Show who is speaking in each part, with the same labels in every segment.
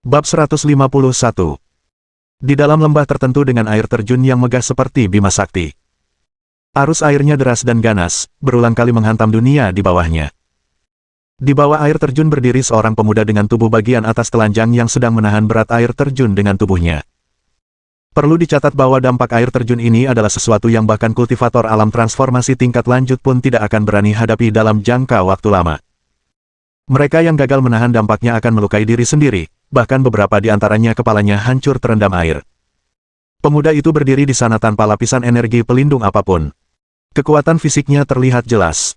Speaker 1: Bab 151. Di dalam lembah tertentu dengan air terjun yang megah seperti Bima Sakti. Arus airnya deras dan ganas, berulang kali menghantam dunia di bawahnya. Di bawah air terjun berdiri seorang pemuda dengan tubuh bagian atas telanjang yang sedang menahan berat air terjun dengan tubuhnya. Perlu dicatat bahwa dampak air terjun ini adalah sesuatu yang bahkan kultivator alam transformasi tingkat lanjut pun tidak akan berani hadapi dalam jangka waktu lama. Mereka yang gagal menahan dampaknya akan melukai diri sendiri, bahkan beberapa di antaranya kepalanya hancur terendam air. Pemuda itu berdiri di sana tanpa lapisan energi pelindung apapun. Kekuatan fisiknya terlihat jelas.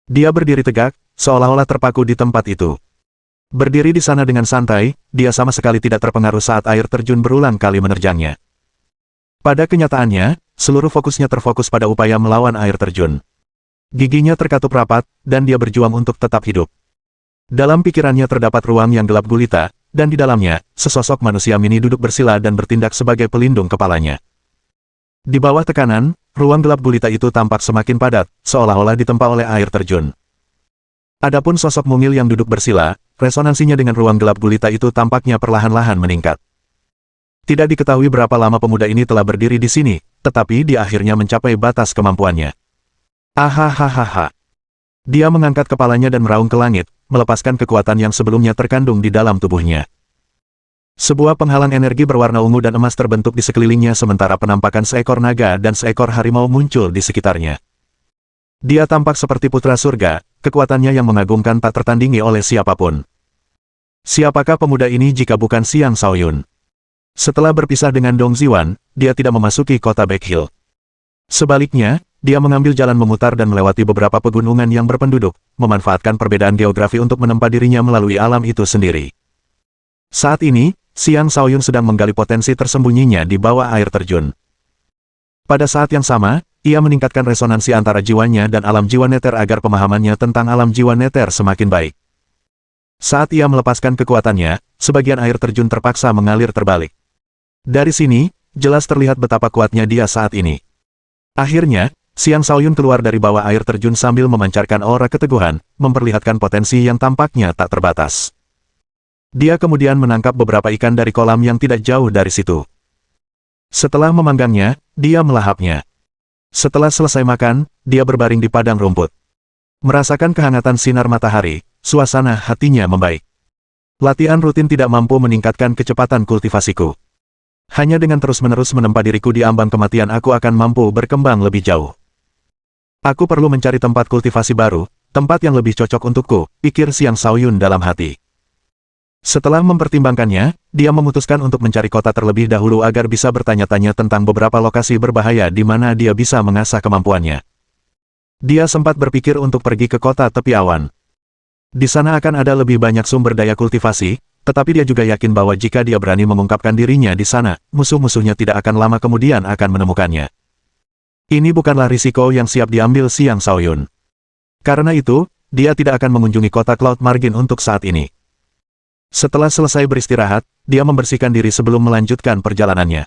Speaker 1: Dia berdiri tegak, seolah-olah terpaku di tempat itu. Berdiri di sana dengan santai, dia sama sekali tidak terpengaruh saat air terjun berulang kali menerjangnya. Pada kenyataannya, seluruh fokusnya terfokus pada upaya melawan air terjun. Giginya terkatup rapat, dan dia berjuang untuk tetap hidup. Dalam pikirannya terdapat ruang yang gelap gulita, dan di dalamnya, sesosok manusia mini duduk bersila dan bertindak sebagai pelindung kepalanya. Di bawah tekanan, ruang gelap gulita itu tampak semakin padat, seolah-olah ditempa oleh air terjun. Adapun sosok mungil yang duduk bersila, resonansinya dengan ruang gelap gulita itu tampaknya perlahan-lahan meningkat. Tidak diketahui berapa lama pemuda ini telah berdiri di sini, tetapi dia akhirnya mencapai batas kemampuannya. Ahahaha. Dia mengangkat kepalanya dan meraung ke langit, melepaskan kekuatan yang sebelumnya terkandung di dalam tubuhnya. Sebuah penghalang energi berwarna ungu dan emas terbentuk di sekelilingnya sementara penampakan seekor naga dan seekor harimau muncul di sekitarnya. Dia tampak seperti putra surga, kekuatannya yang mengagumkan tak tertandingi oleh siapapun. Siapakah pemuda ini jika bukan Xiang Shaoyun? Setelah berpisah dengan Dong Ziwan, dia tidak memasuki kota Baek Hill. Sebaliknya, dia mengambil jalan memutar dan melewati beberapa pegunungan yang berpenduduk, memanfaatkan perbedaan geografi untuk menempa dirinya melalui alam itu sendiri. Saat ini, Xiang Shaoyun sedang menggali potensi tersembunyinya di bawah air terjun. Pada saat yang sama, ia meningkatkan resonansi antara jiwanya dan alam jiwa neter agar pemahamannya tentang alam jiwa neter semakin baik. Saat ia melepaskan kekuatannya, sebagian air terjun terpaksa mengalir terbalik. Dari sini, jelas terlihat betapa kuatnya dia saat ini. Akhirnya, Xiang Shaoyun keluar dari bawah air terjun sambil memancarkan aura keteguhan, memperlihatkan potensi yang tampaknya tak terbatas. Dia kemudian menangkap beberapa ikan dari kolam yang tidak jauh dari situ. Setelah memanggangnya, dia melahapnya. Setelah selesai makan, dia berbaring di padang rumput. Merasakan kehangatan sinar matahari, suasana hatinya membaik. Latihan rutin tidak mampu meningkatkan kecepatan kultivasiku. Hanya dengan terus-menerus menempa diriku di ambang kematian aku akan mampu berkembang lebih jauh. Aku perlu mencari tempat kultivasi baru, tempat yang lebih cocok untukku, pikir Xiang Shaoyun dalam hati. Setelah mempertimbangkannya, dia memutuskan untuk mencari kota terlebih dahulu agar bisa bertanya-tanya tentang beberapa lokasi berbahaya di mana dia bisa mengasah kemampuannya. Dia sempat berpikir untuk pergi ke kota tepi awan. Di sana akan ada lebih banyak sumber daya kultivasi, tetapi dia juga yakin bahwa jika dia berani mengungkapkan dirinya di sana, musuh-musuhnya tidak akan lama kemudian akan menemukannya. Ini bukanlah risiko yang siap diambil Xiang Shaoyun. Karena itu, dia tidak akan mengunjungi kota Cloud Margin untuk saat ini. Setelah selesai beristirahat, dia membersihkan diri sebelum melanjutkan perjalanannya.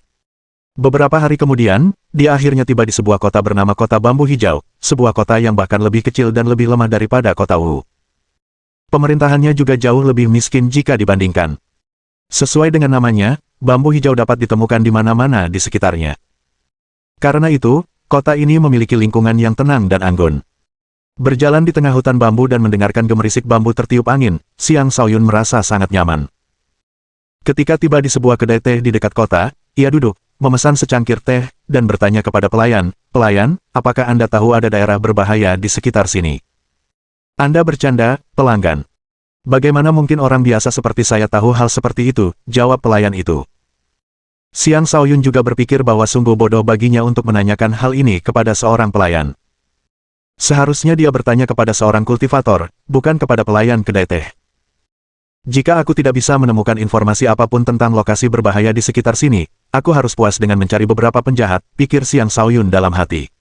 Speaker 1: Beberapa hari kemudian, dia akhirnya tiba di sebuah kota bernama Kota Bambu Hijau, sebuah kota yang bahkan lebih kecil dan lebih lemah daripada kota Wu. Pemerintahannya juga jauh lebih miskin jika dibandingkan. Sesuai dengan namanya, bambu hijau dapat ditemukan di mana-mana di sekitarnya. Karena itu, kota ini memiliki lingkungan yang tenang dan anggun. Berjalan di tengah hutan bambu dan mendengarkan gemerisik bambu tertiup angin, Xiang Shaoyun merasa sangat nyaman. Ketika tiba di sebuah kedai teh di dekat kota, ia duduk, memesan secangkir teh, dan bertanya kepada pelayan, "Pelayan, apakah Anda tahu ada daerah berbahaya di sekitar sini?" "Anda bercanda, pelanggan. Bagaimana mungkin orang biasa seperti saya tahu hal seperti itu?" jawab pelayan itu. Xiang Shaoyun juga berpikir bahwa sungguh bodoh baginya untuk menanyakan hal ini kepada seorang pelayan. Seharusnya dia bertanya kepada seorang kultivator, bukan kepada pelayan kedai teh. Jika aku tidak bisa menemukan informasi apapun tentang lokasi berbahaya di sekitar sini, aku harus puas dengan mencari beberapa penjahat, pikir Xiang Shaoyun dalam hati.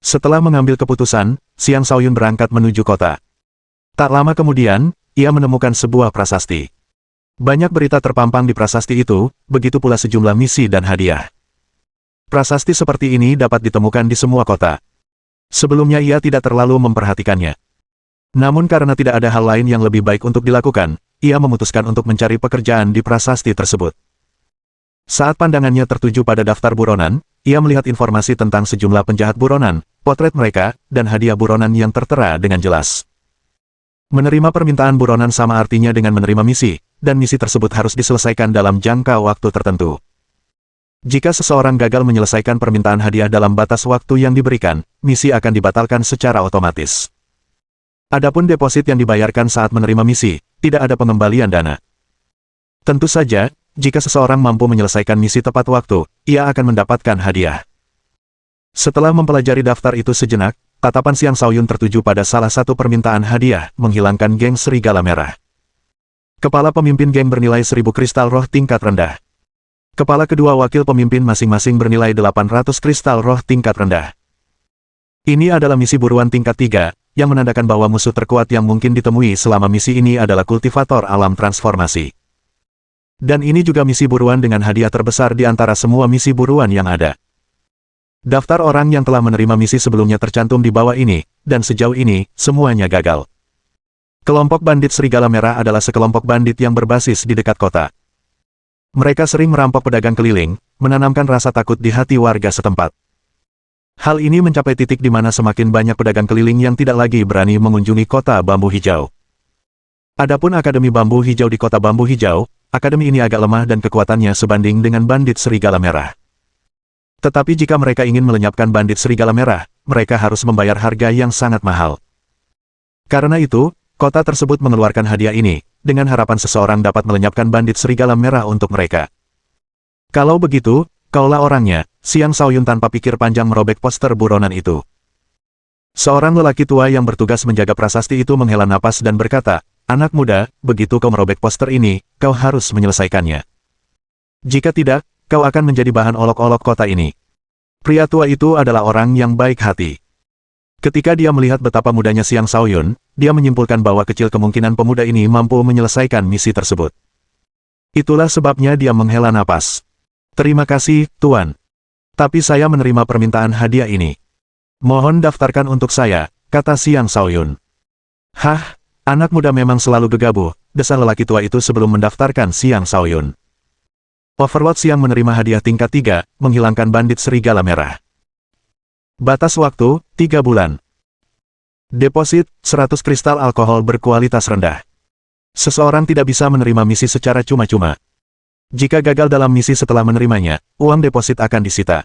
Speaker 1: Setelah mengambil keputusan, Xiang Shaoyun berangkat menuju kota. Tak lama kemudian, ia menemukan sebuah prasasti. Banyak berita terpampang di prasasti itu, begitu pula sejumlah misi dan hadiah. Prasasti seperti ini dapat ditemukan di semua kota. Sebelumnya ia tidak terlalu memperhatikannya. Namun karena tidak ada hal lain yang lebih baik untuk dilakukan, ia memutuskan untuk mencari pekerjaan di prasasti tersebut. Saat pandangannya tertuju pada daftar buronan, ia melihat informasi tentang sejumlah penjahat buronan, potret mereka, dan hadiah buronan yang tertera dengan jelas. Menerima permintaan buronan sama artinya dengan menerima misi, dan misi tersebut harus diselesaikan dalam jangka waktu tertentu. Jika seseorang gagal menyelesaikan permintaan hadiah dalam batas waktu yang diberikan, misi akan dibatalkan secara otomatis. Adapun deposit yang dibayarkan saat menerima misi, tidak ada pengembalian dana. Tentu saja, jika seseorang mampu menyelesaikan misi tepat waktu, ia akan mendapatkan hadiah. Setelah mempelajari daftar itu sejenak, tatapan Xiang Shaoyun tertuju pada salah satu permintaan hadiah, menghilangkan geng serigala merah. Kepala pemimpin geng bernilai 1000 kristal roh tingkat rendah. Kepala kedua wakil pemimpin masing-masing bernilai 800 kristal roh tingkat rendah. Ini adalah misi buruan tingkat 3, yang menandakan bahwa musuh terkuat yang mungkin ditemui selama misi ini adalah kultivator alam transformasi. Dan ini juga misi buruan dengan hadiah terbesar di antara semua misi buruan yang ada. Daftar orang yang telah menerima misi sebelumnya tercantum di bawah ini, dan sejauh ini, semuanya gagal. Kelompok bandit Serigala Merah adalah sekelompok bandit yang berbasis di dekat kota. Mereka sering merampok pedagang keliling, menanamkan rasa takut di hati warga setempat. Hal ini mencapai titik di mana semakin banyak pedagang keliling yang tidak lagi berani mengunjungi kota Bambu Hijau. Adapun Akademi Bambu Hijau di kota Bambu Hijau, akademi ini agak lemah dan kekuatannya sebanding dengan bandit Serigala Merah. Tetapi jika mereka ingin melenyapkan bandit Serigala Merah, mereka harus membayar harga yang sangat mahal. Karena itu, kota tersebut mengeluarkan hadiah ini, dengan harapan seseorang dapat melenyapkan bandit Serigala Merah untuk mereka. Kalau begitu, kaulah orangnya, Xiang Shaoyun tanpa pikir panjang merobek poster buronan itu. Seorang lelaki tua yang bertugas menjaga prasasti itu menghela napas dan berkata, "Anak muda, begitu kau merobek poster ini, kau harus menyelesaikannya. Jika tidak, kau akan menjadi bahan olok-olok kota ini." Pria tua itu adalah orang yang baik hati. Ketika dia melihat betapa mudanya Xiang Shaoyun, dia menyimpulkan bahwa kecil kemungkinan pemuda ini mampu menyelesaikan misi tersebut. Itulah sebabnya dia menghela napas. "Terima kasih, Tuan. Tapi saya menerima permintaan hadiah ini. Mohon daftarkan untuk saya," kata Xiang Shaoyun. "Hah, anak muda memang selalu gegabah," desah lelaki tua itu sebelum mendaftarkan Xiang Shaoyun. Overlord Xiang menerima hadiah tingkat 3, menghilangkan bandit Serigala Merah. Batas waktu, 3 bulan. Deposit, 100 kristal alkohol berkualitas rendah. Seseorang tidak bisa menerima misi secara cuma-cuma. Jika gagal dalam misi setelah menerimanya, uang deposit akan disita.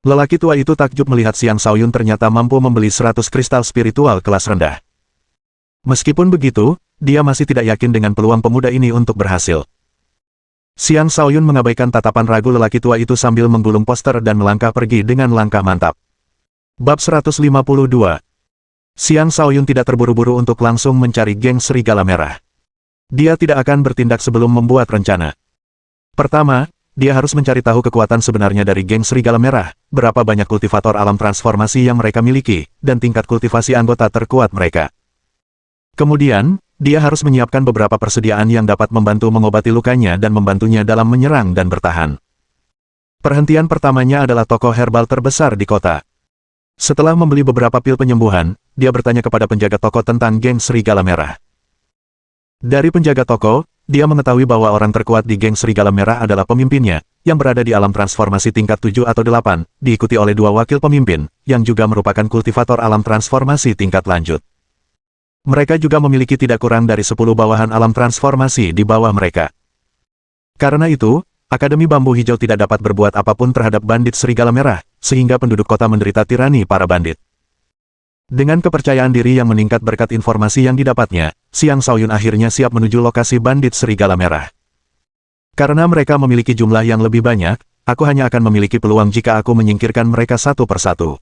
Speaker 1: Lelaki tua itu takjub melihat Xiang Shaoyun ternyata mampu membeli 100 kristal spiritual kelas rendah. Meskipun begitu, dia masih tidak yakin dengan peluang pemuda ini untuk berhasil. Xiang Shaoyun mengabaikan tatapan ragu lelaki tua itu sambil menggulung poster dan melangkah pergi dengan langkah mantap. Bab 152. Xiang Shaoyun tidak terburu-buru untuk langsung mencari geng Serigala Merah. Dia tidak akan bertindak sebelum membuat rencana. Pertama, dia harus mencari tahu kekuatan sebenarnya dari geng Serigala Merah, berapa banyak kultivator alam transformasi yang mereka miliki, dan tingkat kultivasi anggota terkuat mereka. Kemudian, dia harus menyiapkan beberapa persediaan yang dapat membantu mengobati lukanya dan membantunya dalam menyerang dan bertahan. Perhentian pertamanya adalah toko herbal terbesar di kota. Setelah membeli beberapa pil penyembuhan, dia bertanya kepada penjaga toko tentang geng Serigala Merah. Dari penjaga toko, dia mengetahui bahwa orang terkuat di geng Serigala Merah adalah pemimpinnya, yang berada di alam transformasi tingkat 7 atau 8, diikuti oleh 2 wakil pemimpin, yang juga merupakan kultivator alam transformasi tingkat lanjut. Mereka juga memiliki tidak kurang dari 10 bawahan alam transformasi di bawah mereka. Karena itu, Akademi Bambu Hijau tidak dapat berbuat apapun terhadap bandit Serigala Merah, sehingga penduduk kota menderita tirani para bandit. Dengan kepercayaan diri yang meningkat berkat informasi yang didapatnya, Xiang Shaoyun akhirnya siap menuju lokasi bandit Serigala Merah. Karena mereka memiliki jumlah yang lebih banyak, aku hanya akan memiliki peluang jika aku menyingkirkan mereka satu persatu.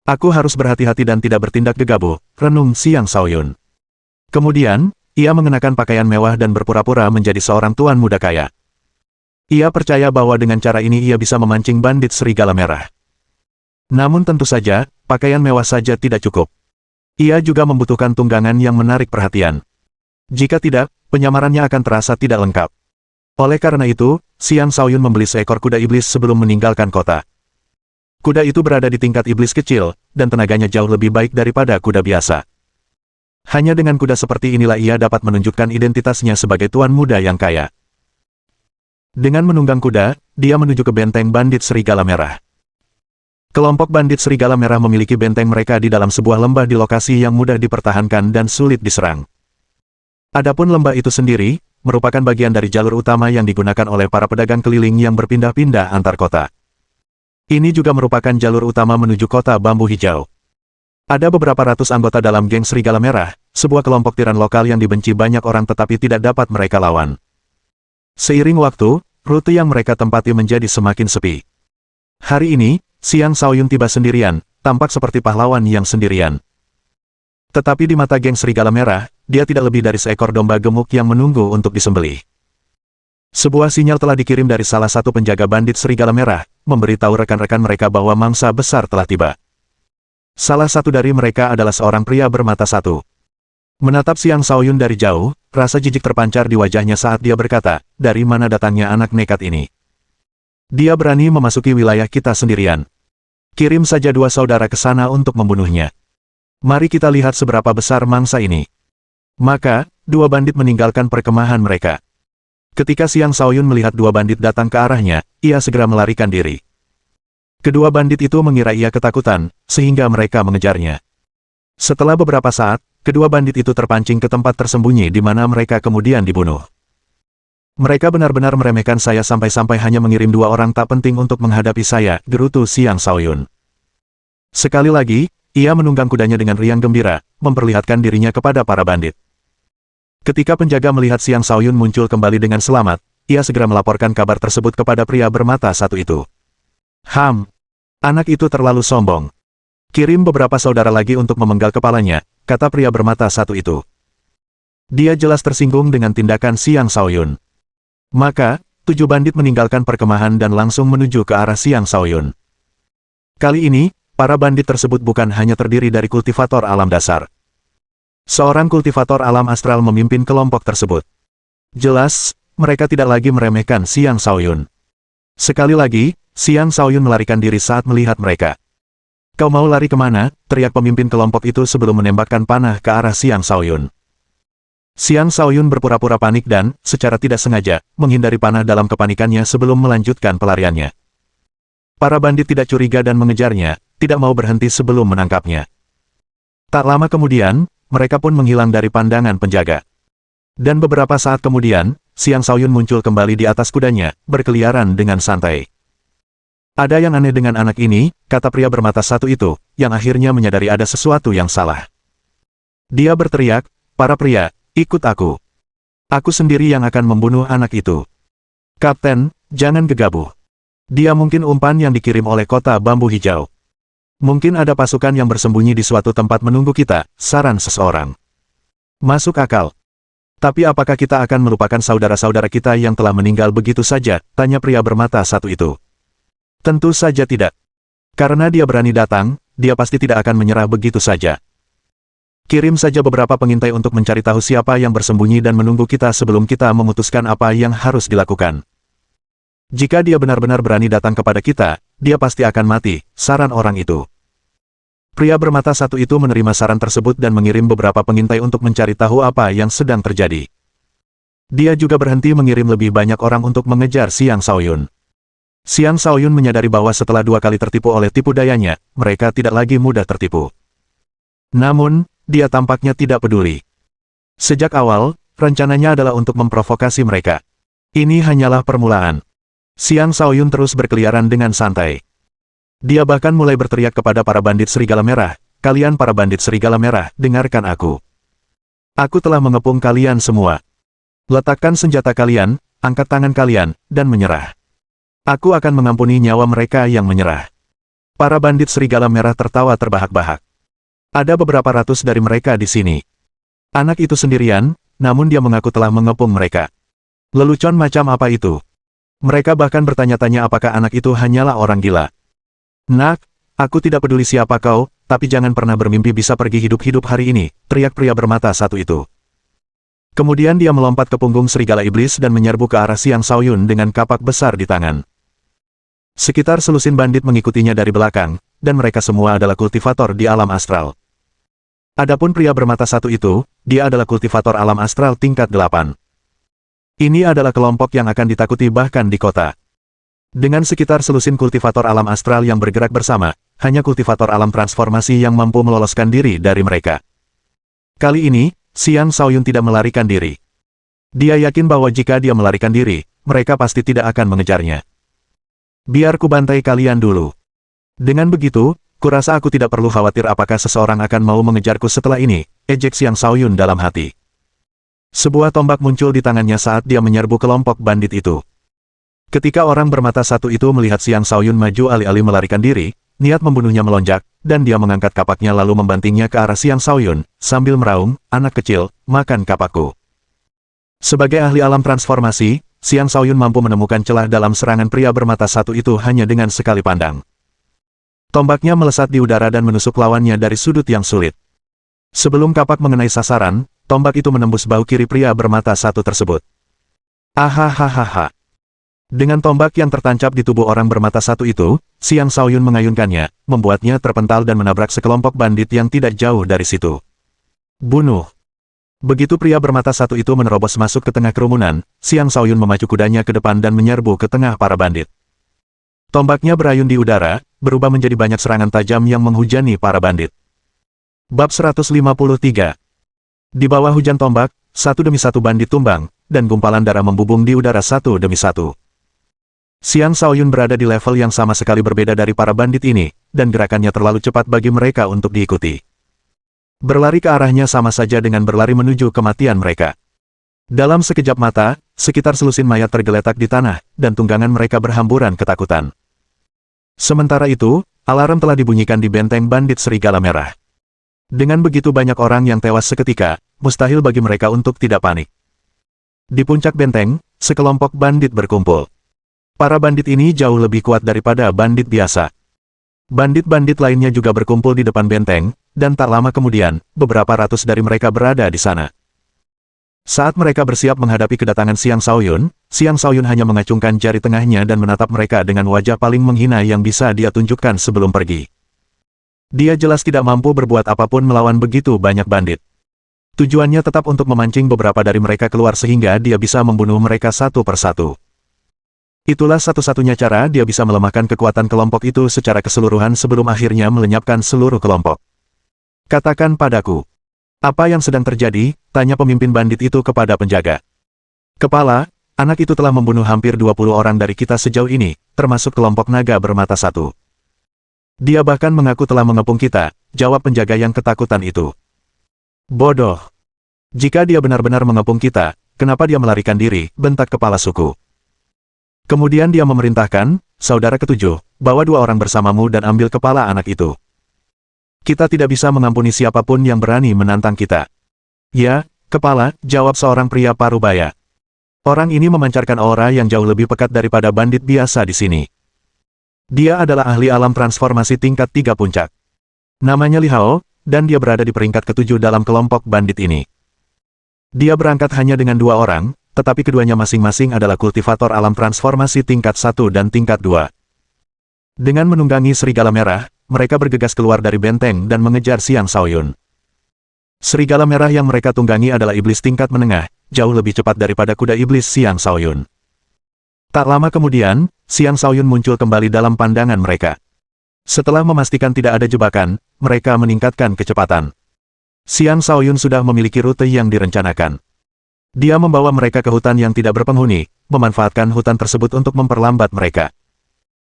Speaker 1: Aku harus berhati-hati dan tidak bertindak gegabah, renung Xiang Shaoyun. Kemudian, ia mengenakan pakaian mewah dan berpura-pura menjadi seorang tuan muda kaya. Ia percaya bahwa dengan cara ini ia bisa memancing bandit Serigala Merah. Namun tentu saja, pakaian mewah saja tidak cukup. Ia juga membutuhkan tunggangan yang menarik perhatian. Jika tidak, penyamarannya akan terasa tidak lengkap. Oleh karena itu, Xiang Shaoyun membeli seekor kuda iblis sebelum meninggalkan kota. Kuda itu berada di tingkat iblis kecil, dan tenaganya jauh lebih baik daripada kuda biasa. Hanya dengan kuda seperti inilah ia dapat menunjukkan identitasnya sebagai tuan muda yang kaya. Dengan menunggang kuda, dia menuju ke benteng bandit Serigala Merah. Kelompok bandit Serigala Merah memiliki benteng mereka di dalam sebuah lembah di lokasi yang mudah dipertahankan dan sulit diserang. Adapun lembah itu sendiri, merupakan bagian dari jalur utama yang digunakan oleh para pedagang keliling yang berpindah-pindah antar kota. Ini juga merupakan jalur utama menuju kota Bambu Hijau. Ada beberapa ratus anggota dalam geng Serigala Merah, sebuah kelompok tiran lokal yang dibenci banyak orang tetapi tidak dapat mereka lawan. Seiring waktu, rute yang mereka tempati menjadi semakin sepi. Hari ini, Xiang Shaoyun tiba sendirian, tampak seperti pahlawan yang sendirian. Tetapi di mata geng Serigala Merah, dia tidak lebih dari seekor domba gemuk yang menunggu untuk disembelih. Sebuah sinyal telah dikirim dari salah satu penjaga bandit Serigala Merah, memberitahu rekan-rekan mereka bahwa mangsa besar telah tiba. Salah satu dari mereka adalah seorang pria bermata satu. Menatap Xiang Shaoyun dari jauh, rasa jijik terpancar di wajahnya saat dia berkata, "Dari mana datangnya anak nekat ini? Dia berani memasuki wilayah kita sendirian. Kirim saja 2 saudara ke sana untuk membunuhnya. Mari kita lihat seberapa besar mangsa ini." Maka, 2 bandit meninggalkan perkemahan mereka. Ketika Xiang Shaoyun melihat 2 bandit datang ke arahnya, ia segera melarikan diri. Kedua bandit itu mengira ia ketakutan, sehingga mereka mengejarnya. Setelah beberapa saat, kedua bandit itu terpancing ke tempat tersembunyi di mana mereka kemudian dibunuh. Mereka benar-benar meremehkan saya sampai-sampai hanya mengirim 2 orang tak penting untuk menghadapi saya, gerutu Xiang Shaoyun. Sekali lagi, ia menunggang kudanya dengan riang gembira, memperlihatkan dirinya kepada para bandit. Ketika penjaga melihat Xiang Shaoyun muncul kembali dengan selamat, ia segera melaporkan kabar tersebut kepada pria bermata satu itu. Anak itu terlalu sombong. Kirim beberapa saudara lagi untuk memenggal kepalanya, kata pria bermata satu itu. Dia jelas tersinggung dengan tindakan Xiang Shaoyun. Maka, 7 bandit meninggalkan perkemahan dan langsung menuju ke arah Xiang Shaoyun. Kali ini, para bandit tersebut bukan hanya terdiri dari kultivator alam dasar. Seorang kultivator alam astral memimpin kelompok tersebut. Jelas, mereka tidak lagi meremehkan Xiang Shaoyun. Sekali lagi, Xiang Shaoyun melarikan diri saat melihat mereka. "Kau mau lari kemana?" teriak pemimpin kelompok itu sebelum menembakkan panah ke arah Xiang Shaoyun. Xiang Shaoyun berpura-pura panik dan, secara tidak sengaja, menghindari panah dalam kepanikannya sebelum melanjutkan pelariannya. Para bandit tidak curiga dan mengejarnya, tidak mau berhenti sebelum menangkapnya. Tak lama kemudian, mereka pun menghilang dari pandangan penjaga. Dan beberapa saat kemudian, Xiang Shaoyun muncul kembali di atas kudanya, berkeliaran dengan santai. "Ada yang aneh dengan anak ini," kata pria bermata satu itu, yang akhirnya menyadari ada sesuatu yang salah. Dia berteriak, "Para pria, ikut aku. Aku sendiri yang akan membunuh anak itu. Kapten, jangan gegabah. Dia mungkin umpan yang dikirim oleh kota Bambu Hijau. Mungkin ada pasukan yang bersembunyi di suatu tempat menunggu kita," saran seseorang. "Masuk akal. Tapi apakah kita akan melupakan saudara-saudara kita yang telah meninggal begitu saja?" tanya pria bermata satu itu. "Tentu saja tidak. Karena dia berani datang, dia pasti tidak akan menyerah begitu saja. Kirim saja beberapa pengintai untuk mencari tahu siapa yang bersembunyi dan menunggu kita sebelum kita memutuskan apa yang harus dilakukan. Jika dia benar-benar berani datang kepada kita, dia pasti akan mati," saran orang itu. Pria bermata satu itu menerima saran tersebut dan mengirim beberapa pengintai untuk mencari tahu apa yang sedang terjadi. Dia juga berhenti mengirim lebih banyak orang untuk mengejar Xiang Shaoyun. Xiang Shaoyun menyadari bahwa setelah 2 kali tertipu oleh tipu dayanya, mereka tidak lagi mudah tertipu. Namun, dia tampaknya tidak peduli. Sejak awal, rencananya adalah untuk memprovokasi mereka. Ini hanyalah permulaan. Xiang Shaoyun terus berkeliaran dengan santai. Dia bahkan mulai berteriak kepada para bandit Serigala Merah, "Kalian para bandit Serigala Merah, dengarkan aku. Aku telah mengepung kalian semua. Letakkan senjata kalian, angkat tangan kalian, dan menyerah. Aku akan mengampuni nyawa mereka yang menyerah." Para bandit Serigala Merah tertawa terbahak-bahak. Ada beberapa ratus dari mereka di sini. Anak itu sendirian, namun dia mengaku telah mengepung mereka. Lelucon macam apa itu? Mereka bahkan bertanya-tanya apakah anak itu hanyalah orang gila. "Nak, aku tidak peduli siapa kau, tapi jangan pernah bermimpi bisa pergi hidup-hidup hari ini," teriak pria bermata satu itu. Kemudian dia melompat ke punggung serigala iblis dan menyerbu ke arah Xiang Shaoyun dengan kapak besar di tangan. Sekitar selusin bandit mengikutinya dari belakang, dan mereka semua adalah kultivator di alam astral. Adapun pria bermata satu itu, dia adalah kultivator alam astral tingkat 8. Ini adalah kelompok yang akan ditakuti bahkan di kota. Dengan sekitar selusin kultivator alam astral yang bergerak bersama, hanya kultivator alam transformasi yang mampu meloloskan diri dari mereka. Kali ini, Xiang Shaoyun tidak melarikan diri. Dia yakin bahwa jika dia melarikan diri, mereka pasti tidak akan mengejarnya. Biar ku bantai kalian dulu. Dengan begitu, kurasa aku tidak perlu khawatir apakah seseorang akan mau mengejarku setelah ini, ejek Xiang Shaoyun dalam hati. Sebuah tombak muncul di tangannya saat dia menyerbu kelompok bandit itu. Ketika orang bermata satu itu melihat Xiang Shaoyun maju alih-alih melarikan diri, niat membunuhnya melonjak, dan dia mengangkat kapaknya lalu membantingnya ke arah Xiang Shaoyun, sambil meraung, "Anak kecil, makan kapakku." Sebagai ahli alam transformasi, Xiang Shaoyun mampu menemukan celah dalam serangan pria bermata satu itu hanya dengan sekali pandang. Tombaknya melesat di udara dan menusuk lawannya dari sudut yang sulit. Sebelum kapak mengenai sasaran, tombak itu menembus bahu kiri pria bermata satu tersebut. Ahahaha. Dengan tombak yang tertancap di tubuh orang bermata satu itu, Xiang Shaoyun mengayunkannya, membuatnya terpental dan menabrak sekelompok bandit yang tidak jauh dari situ. Bunuh. Begitu pria bermata satu itu menerobos masuk ke tengah kerumunan, Xiang Shaoyun memacu kudanya ke depan dan menyerbu ke tengah para bandit. Tombaknya berayun di udara, berubah menjadi banyak serangan tajam yang menghujani para bandit. Bab 153. Di bawah hujan tombak, satu demi satu bandit tumbang, dan gumpalan darah membubung di udara satu demi satu. Xiang Shaoyun berada di level yang sama sekali berbeda dari para bandit ini, dan gerakannya terlalu cepat bagi mereka untuk diikuti. Berlari ke arahnya sama saja dengan berlari menuju kematian mereka. Dalam sekejap mata, sekitar selusin mayat tergeletak di tanah, dan tunggangan mereka berhamburan ketakutan. Sementara itu, alarm telah dibunyikan di benteng bandit Serigala Merah. Dengan begitu banyak orang yang tewas seketika, mustahil bagi mereka untuk tidak panik. Di puncak benteng, sekelompok bandit berkumpul. Para bandit ini jauh lebih kuat daripada bandit biasa. Bandit-bandit lainnya juga berkumpul di depan benteng, dan tak lama kemudian, beberapa ratus dari mereka berada di sana. Saat mereka bersiap menghadapi kedatangan Xiang Shaoyun hanya mengacungkan jari tengahnya dan menatap mereka dengan wajah paling menghina yang bisa dia tunjukkan sebelum pergi. Dia jelas tidak mampu berbuat apapun melawan begitu banyak bandit. Tujuannya tetap untuk memancing beberapa dari mereka keluar sehingga dia bisa membunuh mereka satu persatu. Itulah satu-satunya cara dia bisa melemahkan kekuatan kelompok itu secara keseluruhan sebelum akhirnya melenyapkan seluruh kelompok. Katakan padaku, apa yang sedang terjadi? Tanya pemimpin bandit itu kepada penjaga. Kepala, anak itu telah membunuh hampir 20 orang dari kita sejauh ini, termasuk kelompok naga bermata satu. Dia bahkan mengaku telah mengepung kita, jawab penjaga yang ketakutan itu. Bodoh. Jika dia benar-benar mengepung kita, kenapa dia melarikan diri, bentak kepala suku. Kemudian dia memerintahkan, saudara ketujuh, bawa 2 orang bersamamu dan ambil kepala anak itu. Kita tidak bisa mengampuni siapapun yang berani menantang kita. Ya, kepala, jawab seorang pria parubaya. Orang ini memancarkan aura yang jauh lebih pekat daripada bandit biasa di sini. Dia adalah ahli alam transformasi tingkat 3 puncak. Namanya Li Hao, dan dia berada di peringkat ke-7 dalam kelompok bandit ini. Dia berangkat hanya dengan 2 orang, tetapi keduanya masing-masing adalah kultivator alam transformasi tingkat 1 dan tingkat 2. Dengan menunggangi Serigala Merah, mereka bergegas keluar dari benteng dan mengejar Xiang Shaoyun. Serigala Merah yang mereka tunggangi adalah iblis tingkat menengah, jauh lebih cepat daripada kuda iblis Xiang Shaoyun. Tak lama kemudian, Xiang Shaoyun muncul kembali dalam pandangan mereka. Setelah memastikan tidak ada jebakan, mereka meningkatkan kecepatan. Xiang Shaoyun sudah memiliki rute yang direncanakan. Dia membawa mereka ke hutan yang tidak berpenghuni, memanfaatkan hutan tersebut untuk memperlambat mereka.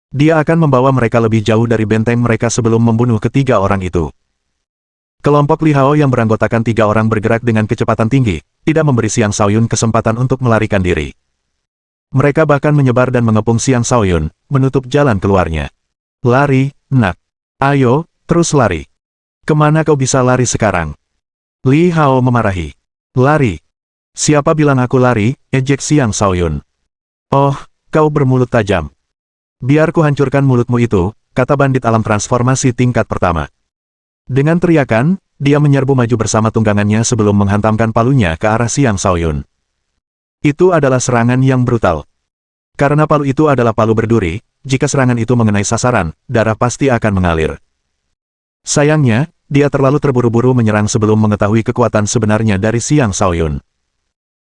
Speaker 1: Dia akan membawa mereka lebih jauh dari benteng mereka sebelum membunuh ketiga orang itu. Kelompok Li Hao yang beranggotakan 3 orang bergerak dengan kecepatan tinggi, tidak memberi Xiang Shaoyun kesempatan untuk melarikan diri. Mereka bahkan menyebar dan mengepung Xiang Shaoyun, menutup jalan keluarnya. Lari, nak. Ayo, terus lari. Kemana kau bisa lari sekarang? Li Hao memarahi. Lari. Siapa bilang aku lari, ejek Xiang Shaoyun. Oh, kau bermulut tajam. Biar ku hancurkan mulutmu itu, kata bandit alam transformasi tingkat pertama. Dengan teriakan, dia menyerbu maju bersama tunggangannya sebelum menghantamkan palunya ke arah Xiang Shaoyun. Itu adalah serangan yang brutal. Karena palu itu adalah palu berduri, jika serangan itu mengenai sasaran, darah pasti akan mengalir. Sayangnya, dia terlalu terburu-buru menyerang sebelum mengetahui kekuatan sebenarnya dari Xiang Shaoyun.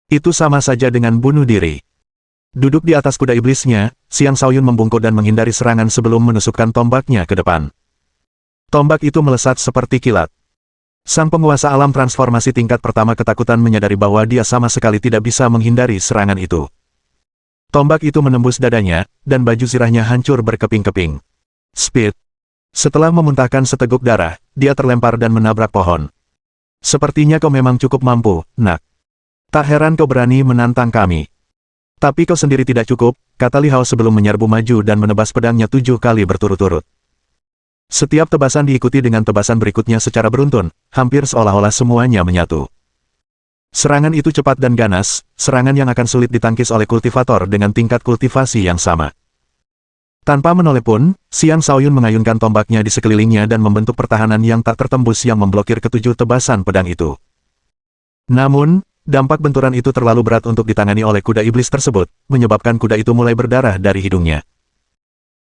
Speaker 1: Itu sama saja dengan bunuh diri. Duduk di atas kuda iblisnya, Xiang Shaoyun membungkuk dan menghindari serangan sebelum menusukkan tombaknya ke depan. Tombak itu melesat seperti kilat. Sang penguasa alam transformasi tingkat pertama ketakutan menyadari bahwa dia sama sekali tidak bisa menghindari serangan itu. Tombak itu menembus dadanya, dan baju sirahnya hancur berkeping-keping. Speed. Setelah memuntahkan seteguk darah, dia terlempar dan menabrak pohon. Sepertinya kau memang cukup mampu, nak. Tak heran kau berani menantang kami. Tapi kau sendiri tidak cukup, kata Li Hao sebelum menyerbu maju dan menebas pedangnya 7 kali berturut-turut. Setiap tebasan diikuti dengan tebasan berikutnya secara beruntun, hampir seolah-olah semuanya menyatu. Serangan itu cepat dan ganas, serangan yang akan sulit ditangkis oleh kultivator dengan tingkat kultivasi yang sama. Tanpa menoleh pun, Xiang Shaoyun mengayunkan tombaknya di sekelilingnya dan membentuk pertahanan yang tak tertembus yang memblokir ketujuh tebasan pedang itu. Namun, dampak benturan itu terlalu berat untuk ditangani oleh kuda iblis tersebut, menyebabkan kuda itu mulai berdarah dari hidungnya.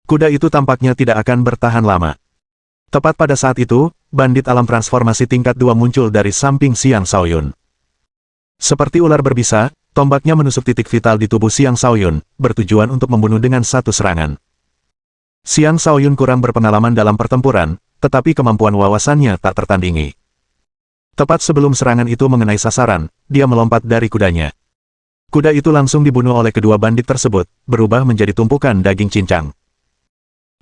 Speaker 1: Kuda itu tampaknya tidak akan bertahan lama. Tepat pada saat itu, bandit alam transformasi tingkat 2 muncul dari samping Xiang Shaoyun. Seperti ular berbisa, tombaknya menusuk titik vital di tubuh Xiang Shaoyun, bertujuan untuk membunuh dengan satu serangan. Xiang Shaoyun kurang berpengalaman dalam pertempuran, tetapi kemampuan wawasannya tak tertandingi. Tepat sebelum serangan itu mengenai sasaran, dia melompat dari kudanya. Kuda itu langsung dibunuh oleh kedua bandit tersebut, berubah menjadi tumpukan daging cincang.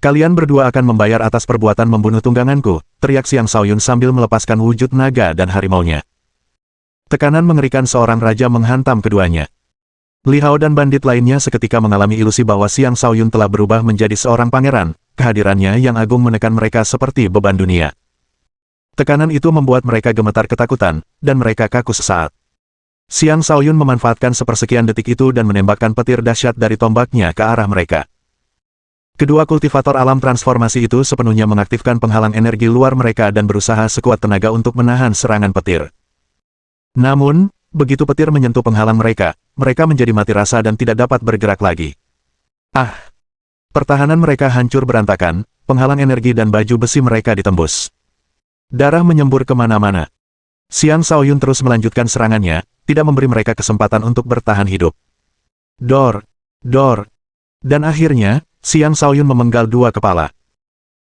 Speaker 1: Kalian berdua akan membayar atas perbuatan membunuh tungganganku, teriak Xiang Shaoyun sambil melepaskan wujud naga dan harimaunya. Tekanan mengerikan seorang raja menghantam keduanya. Li Hao dan bandit lainnya seketika mengalami ilusi bahwa Xiang Shaoyun telah berubah menjadi seorang pangeran, kehadirannya yang agung menekan mereka seperti beban dunia. Tekanan itu membuat mereka gemetar ketakutan, dan mereka kaku sesaat. Xiang Shaoyun memanfaatkan sepersekian detik itu dan menembakkan petir dahsyat dari tombaknya ke arah mereka. Kedua kultivator alam transformasi itu sepenuhnya mengaktifkan penghalang energi luar mereka dan berusaha sekuat tenaga untuk menahan serangan petir. Namun, begitu petir menyentuh penghalang mereka, mereka menjadi mati rasa dan tidak dapat bergerak lagi. Pertahanan mereka hancur berantakan, penghalang energi dan baju besi mereka ditembus. Darah menyembur kemana-mana. Xiang Shaoyun terus melanjutkan serangannya, tidak memberi mereka kesempatan untuk bertahan hidup. Dor! Dan akhirnya, Xiang Shaoyun memenggal dua kepala.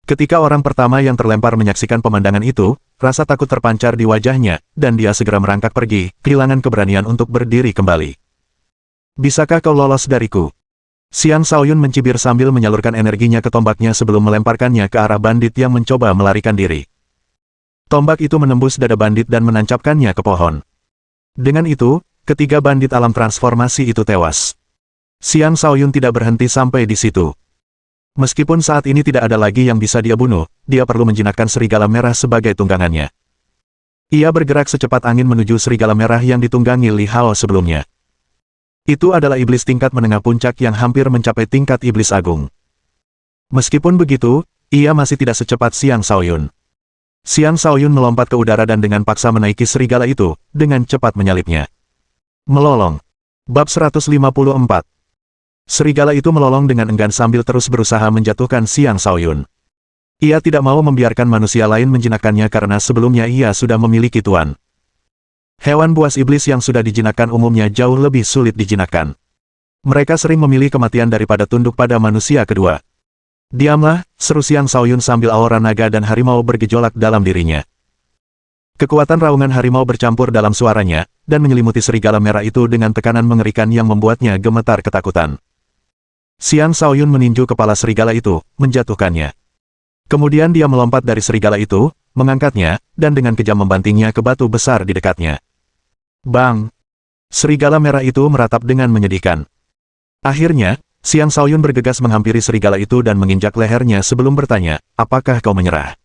Speaker 1: Ketika orang pertama yang terlempar menyaksikan pemandangan itu, rasa takut terpancar di wajahnya, dan dia segera merangkak pergi, kehilangan keberanian untuk berdiri kembali. Bisakah kau lolos dariku? Xiang Shaoyun mencibir sambil menyalurkan energinya ke tombaknya sebelum melemparkannya ke arah bandit yang mencoba melarikan diri. Tombak itu menembus dada bandit dan menancapkannya ke pohon. Dengan itu, ketiga bandit alam transformasi itu tewas. Xiang Shaoyun tidak berhenti sampai di situ. Meskipun saat ini tidak ada lagi yang bisa dia bunuh, dia perlu menjinakkan serigala merah sebagai tunggangannya. Ia bergerak secepat angin menuju serigala merah yang ditunggangi Li Hao sebelumnya. Itu adalah iblis tingkat menengah puncak yang hampir mencapai tingkat iblis agung. Meskipun begitu, ia masih tidak secepat Xiang Shaoyun. Xiang Shaoyun melompat ke udara dan dengan paksa menaiki serigala itu, dengan cepat menyalipnya. Melolong. Bab 154. Serigala itu melolong dengan enggan sambil terus berusaha menjatuhkan Xiang Shaoyun. Ia tidak mau membiarkan manusia lain menjinakkannya karena sebelumnya ia sudah memiliki tuan. Hewan buas iblis yang sudah dijinakkan umumnya jauh lebih sulit dijinakkan. Mereka sering memilih kematian daripada tunduk pada manusia kedua. Diamlah, seru Xiang Shaoyun sambil aura naga dan harimau bergejolak dalam dirinya. Kekuatan raungan harimau bercampur dalam suaranya, dan menyelimuti serigala merah itu dengan tekanan mengerikan yang membuatnya gemetar ketakutan. Xiang Shaoyun meninju kepala serigala itu, menjatuhkannya. Kemudian dia melompat dari serigala itu, mengangkatnya, dan dengan kejam membantingnya ke batu besar di dekatnya. Bang! Serigala merah itu meratap dengan menyedihkan. Akhirnya, Xiang Shaoyun bergegas menghampiri serigala itu dan menginjak lehernya sebelum bertanya, apakah kau menyerah?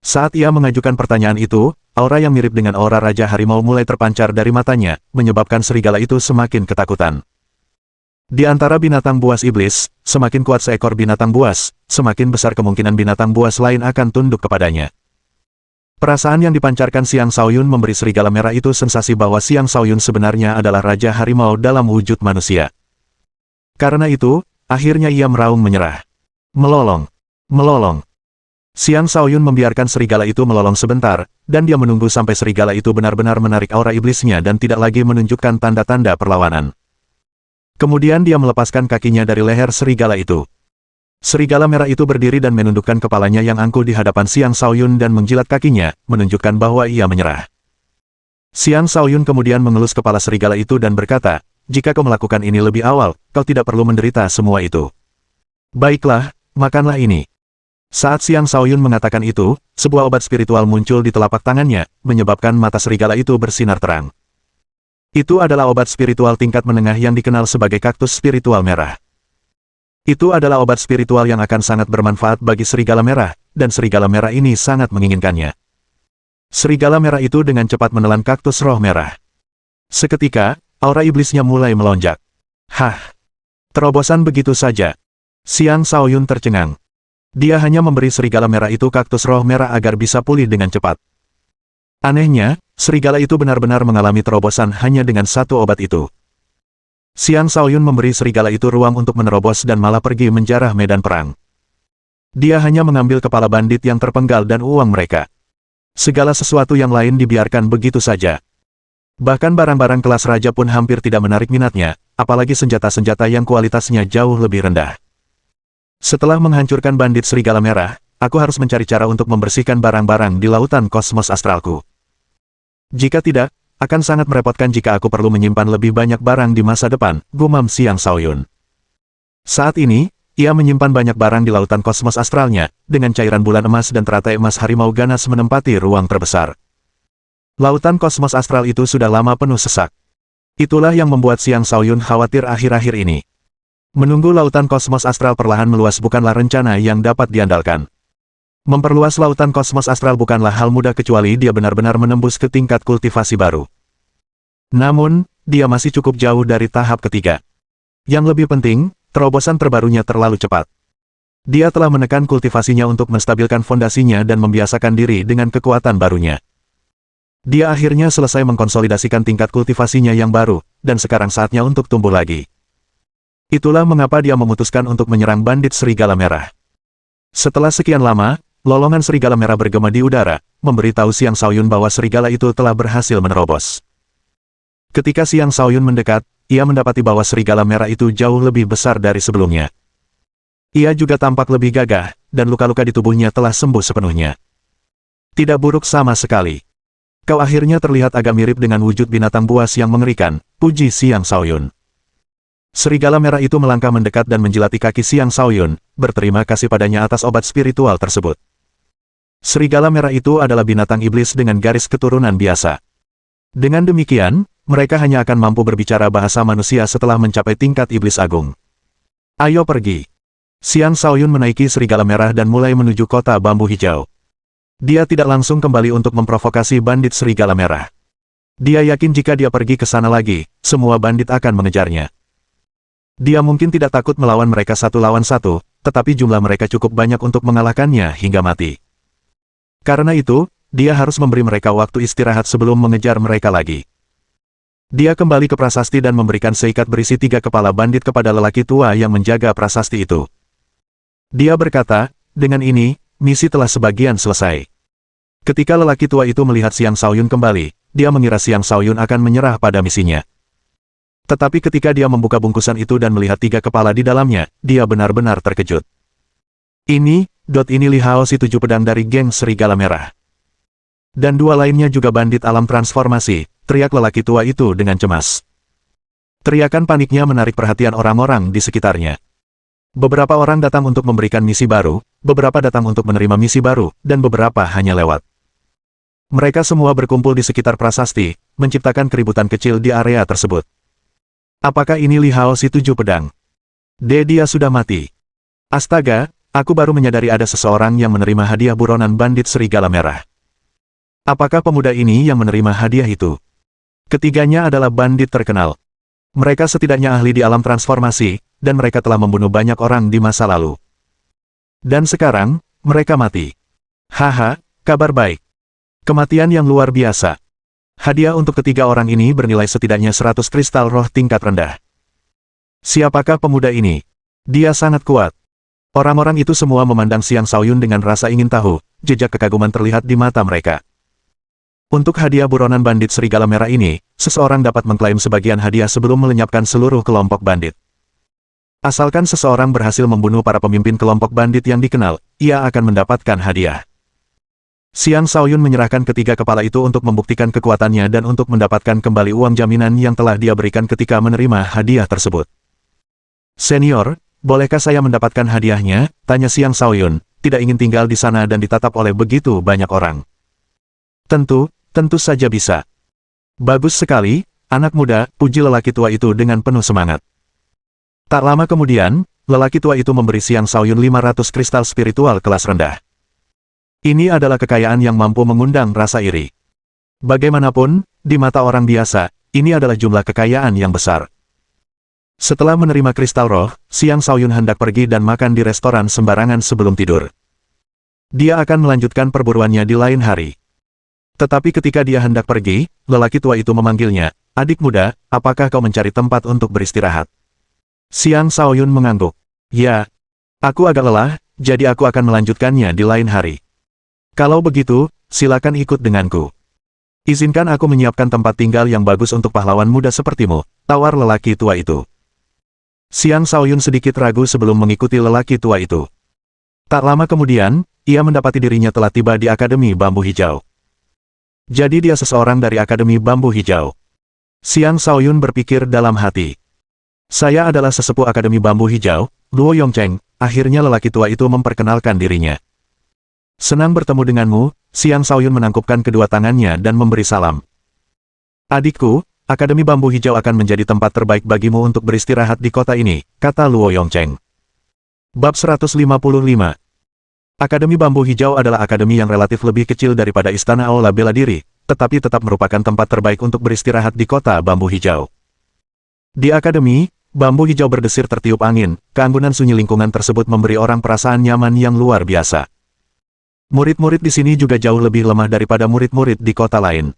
Speaker 1: Saat ia mengajukan pertanyaan itu, aura yang mirip dengan aura Raja Harimau mulai terpancar dari matanya, menyebabkan serigala itu semakin ketakutan. Di antara binatang buas iblis, semakin kuat seekor binatang buas, semakin besar kemungkinan binatang buas lain akan tunduk kepadanya. Perasaan yang dipancarkan Xiang Shaoyun memberi serigala merah itu sensasi bahwa Xiang Shaoyun sebenarnya adalah Raja Harimau dalam wujud manusia. Karena itu, akhirnya ia meraung menyerah. Melolong. Xiang Shaoyun membiarkan serigala itu melolong sebentar, dan dia menunggu sampai serigala itu benar-benar menarik aura iblisnya dan tidak lagi menunjukkan tanda-tanda perlawanan. Kemudian dia melepaskan kakinya dari leher serigala itu. Serigala merah itu berdiri dan menundukkan kepalanya yang angkuh di hadapan Xiang Shaoyun dan menjilat kakinya, menunjukkan bahwa ia menyerah. Xiang Shaoyun kemudian mengelus kepala serigala itu dan berkata, "Jika kau melakukan ini lebih awal, kau tidak perlu menderita semua itu. Baiklah, makanlah ini." Saat Xiang Shaoyun mengatakan itu, sebuah obat spiritual muncul di telapak tangannya, menyebabkan mata serigala itu bersinar terang. Itu adalah obat spiritual tingkat menengah yang dikenal sebagai kaktus spiritual merah. Itu adalah obat spiritual yang akan sangat bermanfaat bagi serigala merah, dan serigala merah ini sangat menginginkannya. Serigala merah itu dengan cepat menelan kaktus roh merah. Seketika, aura iblisnya mulai melonjak. Hah! Terobosan begitu saja. Xiang Shaoyun tercengang. Dia hanya memberi serigala merah itu kaktus roh merah agar bisa pulih dengan cepat. Anehnya, serigala itu benar-benar mengalami terobosan hanya dengan satu obat itu. Xiang Shaoyun memberi serigala itu ruang untuk menerobos dan malah pergi menjarah medan perang. Dia hanya mengambil kepala bandit yang terpenggal dan uang mereka. Segala sesuatu yang lain dibiarkan begitu saja. Bahkan barang-barang kelas raja pun hampir tidak menarik minatnya, apalagi senjata-senjata yang kualitasnya jauh lebih rendah. Setelah menghancurkan bandit serigala merah, aku harus mencari cara untuk membersihkan barang-barang di lautan kosmos astralku. Jika tidak, akan sangat merepotkan jika aku perlu menyimpan lebih banyak barang di masa depan, gumam Xiang Shaoyun. Saat ini, ia menyimpan banyak barang di lautan kosmos astralnya, dengan cairan bulan emas dan teratai emas harimau ganas menempati ruang terbesar. Lautan kosmos astral itu sudah lama penuh sesak. Itulah yang membuat Xiang Shaoyun khawatir akhir-akhir ini. Menunggu lautan kosmos astral perlahan meluas bukanlah rencana yang dapat diandalkan. Memperluas lautan kosmos astral bukanlah hal mudah kecuali dia benar-benar menembus ke tingkat kultivasi baru. Namun, dia masih cukup jauh dari tahap ketiga. Yang lebih penting, terobosan terbarunya terlalu cepat. Dia telah menekan kultivasinya untuk menstabilkan fondasinya dan membiasakan diri dengan kekuatan barunya. Dia akhirnya selesai mengkonsolidasikan tingkat kultivasinya yang baru, dan sekarang saatnya untuk tumbuh lagi. Itulah mengapa dia memutuskan untuk menyerang bandit serigala merah. Setelah sekian lama, lolongan serigala merah bergema di udara, memberitahu Xiang Shaoyun bahwa serigala itu telah berhasil menerobos. Ketika Xiang Shaoyun mendekat, ia mendapati bahwa serigala merah itu jauh lebih besar dari sebelumnya. Ia juga tampak lebih gagah, dan luka-luka di tubuhnya telah sembuh sepenuhnya. Tidak buruk sama sekali. Kau akhirnya terlihat agak mirip dengan wujud binatang buas yang mengerikan, puji Xiang Shaoyun. Serigala merah itu melangkah mendekat dan menjilati kaki Xiang Shaoyun, berterima kasih padanya atas obat spiritual tersebut. Serigala merah itu adalah binatang iblis dengan garis keturunan biasa. Dengan demikian, mereka hanya akan mampu berbicara bahasa manusia setelah mencapai tingkat iblis agung. Ayo pergi. Xiang Shaoyun menaiki serigala merah dan mulai menuju kota bambu hijau. Dia tidak langsung kembali untuk memprovokasi bandit serigala merah. Dia yakin jika dia pergi ke sana lagi, semua bandit akan mengejarnya. Dia mungkin tidak takut melawan mereka satu lawan satu, tetapi jumlah mereka cukup banyak untuk mengalahkannya hingga mati. Karena itu, dia harus memberi mereka waktu istirahat sebelum mengejar mereka lagi. Dia kembali ke prasasti dan memberikan seikat berisi 3 kepala bandit kepada lelaki tua yang menjaga prasasti itu. Dia berkata, dengan ini, misi telah sebagian selesai. Ketika lelaki tua itu melihat Xiang Shaoyun kembali, dia mengira Xiang Shaoyun akan menyerah pada misinya. Tetapi ketika dia membuka bungkusan itu dan melihat 3 kepala di dalamnya, dia benar-benar terkejut. Ini Li Hao si 7 pedang dari geng serigala merah. Dan 2 lainnya juga bandit alam transformasi, teriak lelaki tua itu dengan cemas. Teriakan paniknya menarik perhatian orang-orang di sekitarnya. Beberapa orang datang untuk memberikan misi baru, beberapa datang untuk menerima misi baru, dan beberapa hanya lewat. Mereka semua berkumpul di sekitar prasasti, menciptakan keributan kecil di area tersebut. Apakah ini Li Hao si 7 pedang? Dia sudah mati. Astaga, aku baru menyadari ada seseorang yang menerima hadiah buronan bandit serigala merah. Apakah pemuda ini yang menerima hadiah itu? Ketiganya adalah bandit terkenal. Mereka setidaknya ahli di alam transformasi, dan mereka telah membunuh banyak orang di masa lalu. Dan sekarang, mereka mati. Haha, kabar baik. Kematian yang luar biasa. Hadiah untuk ketiga orang ini bernilai setidaknya 100 kristal roh tingkat rendah. Siapakah pemuda ini? Dia sangat kuat. Orang-orang itu semua memandang Xiang Shaoyun dengan rasa ingin tahu, jejak kekaguman terlihat di mata mereka. Untuk hadiah buronan bandit serigala merah ini, seseorang dapat mengklaim sebagian hadiah sebelum melenyapkan seluruh kelompok bandit. Asalkan seseorang berhasil membunuh para pemimpin kelompok bandit yang dikenal, ia akan mendapatkan hadiah. Xiang Shaoyun menyerahkan ketiga kepala itu untuk membuktikan kekuatannya dan untuk mendapatkan kembali uang jaminan yang telah dia berikan ketika menerima hadiah tersebut. Senior, bolehkah saya mendapatkan hadiahnya? Tanya Xiang Shaoyun, tidak ingin tinggal di sana dan ditatap oleh begitu banyak orang. Tentu saja bisa. Bagus sekali, anak muda, puji lelaki tua itu dengan penuh semangat. Tak lama kemudian, lelaki tua itu memberi Xiang Shaoyun 500 kristal spiritual kelas rendah. Ini adalah kekayaan yang mampu mengundang rasa iri. Bagaimanapun, di mata orang biasa, ini adalah jumlah kekayaan yang besar. Setelah menerima kristal roh, Xiang Shaoyun hendak pergi dan makan di restoran sembarangan sebelum tidur. Dia akan melanjutkan perburuannya di lain hari. Tetapi ketika dia hendak pergi, lelaki tua itu memanggilnya, "Adik muda, apakah kau mencari tempat untuk beristirahat?" Xiang Shaoyun mengangguk. "Ya, aku agak lelah, jadi aku akan melanjutkannya di lain hari." "Kalau begitu, silakan ikut denganku. Izinkan aku menyiapkan tempat tinggal yang bagus untuk pahlawan muda sepertimu," tawar lelaki tua itu. Xiang Shaoyun sedikit ragu sebelum mengikuti lelaki tua itu. Tak lama kemudian, ia mendapati dirinya telah tiba di Akademi Bambu Hijau. Jadi dia seseorang dari Akademi Bambu Hijau. Xiang Shaoyun berpikir dalam hati. Saya adalah sesepuh Akademi Bambu Hijau, Luo Yongcheng. Akhirnya lelaki tua itu memperkenalkan dirinya. Senang bertemu denganmu, Xiang Shaoyun menangkupkan kedua tangannya dan memberi salam. Adikku, Akademi Bambu Hijau akan menjadi tempat terbaik bagimu untuk beristirahat di kota ini, kata Luo Yongcheng. Bab 155. Akademi Bambu Hijau adalah akademi yang relatif lebih kecil daripada Istana Aula Bela Diri, tetapi tetap merupakan tempat terbaik untuk beristirahat di kota Bambu Hijau. Di akademi, Bambu Hijau berdesir tertiup angin, keanggunan sunyi lingkungan tersebut memberi orang perasaan nyaman yang luar biasa. Murid-murid di sini juga jauh lebih lemah daripada murid-murid di kota lain.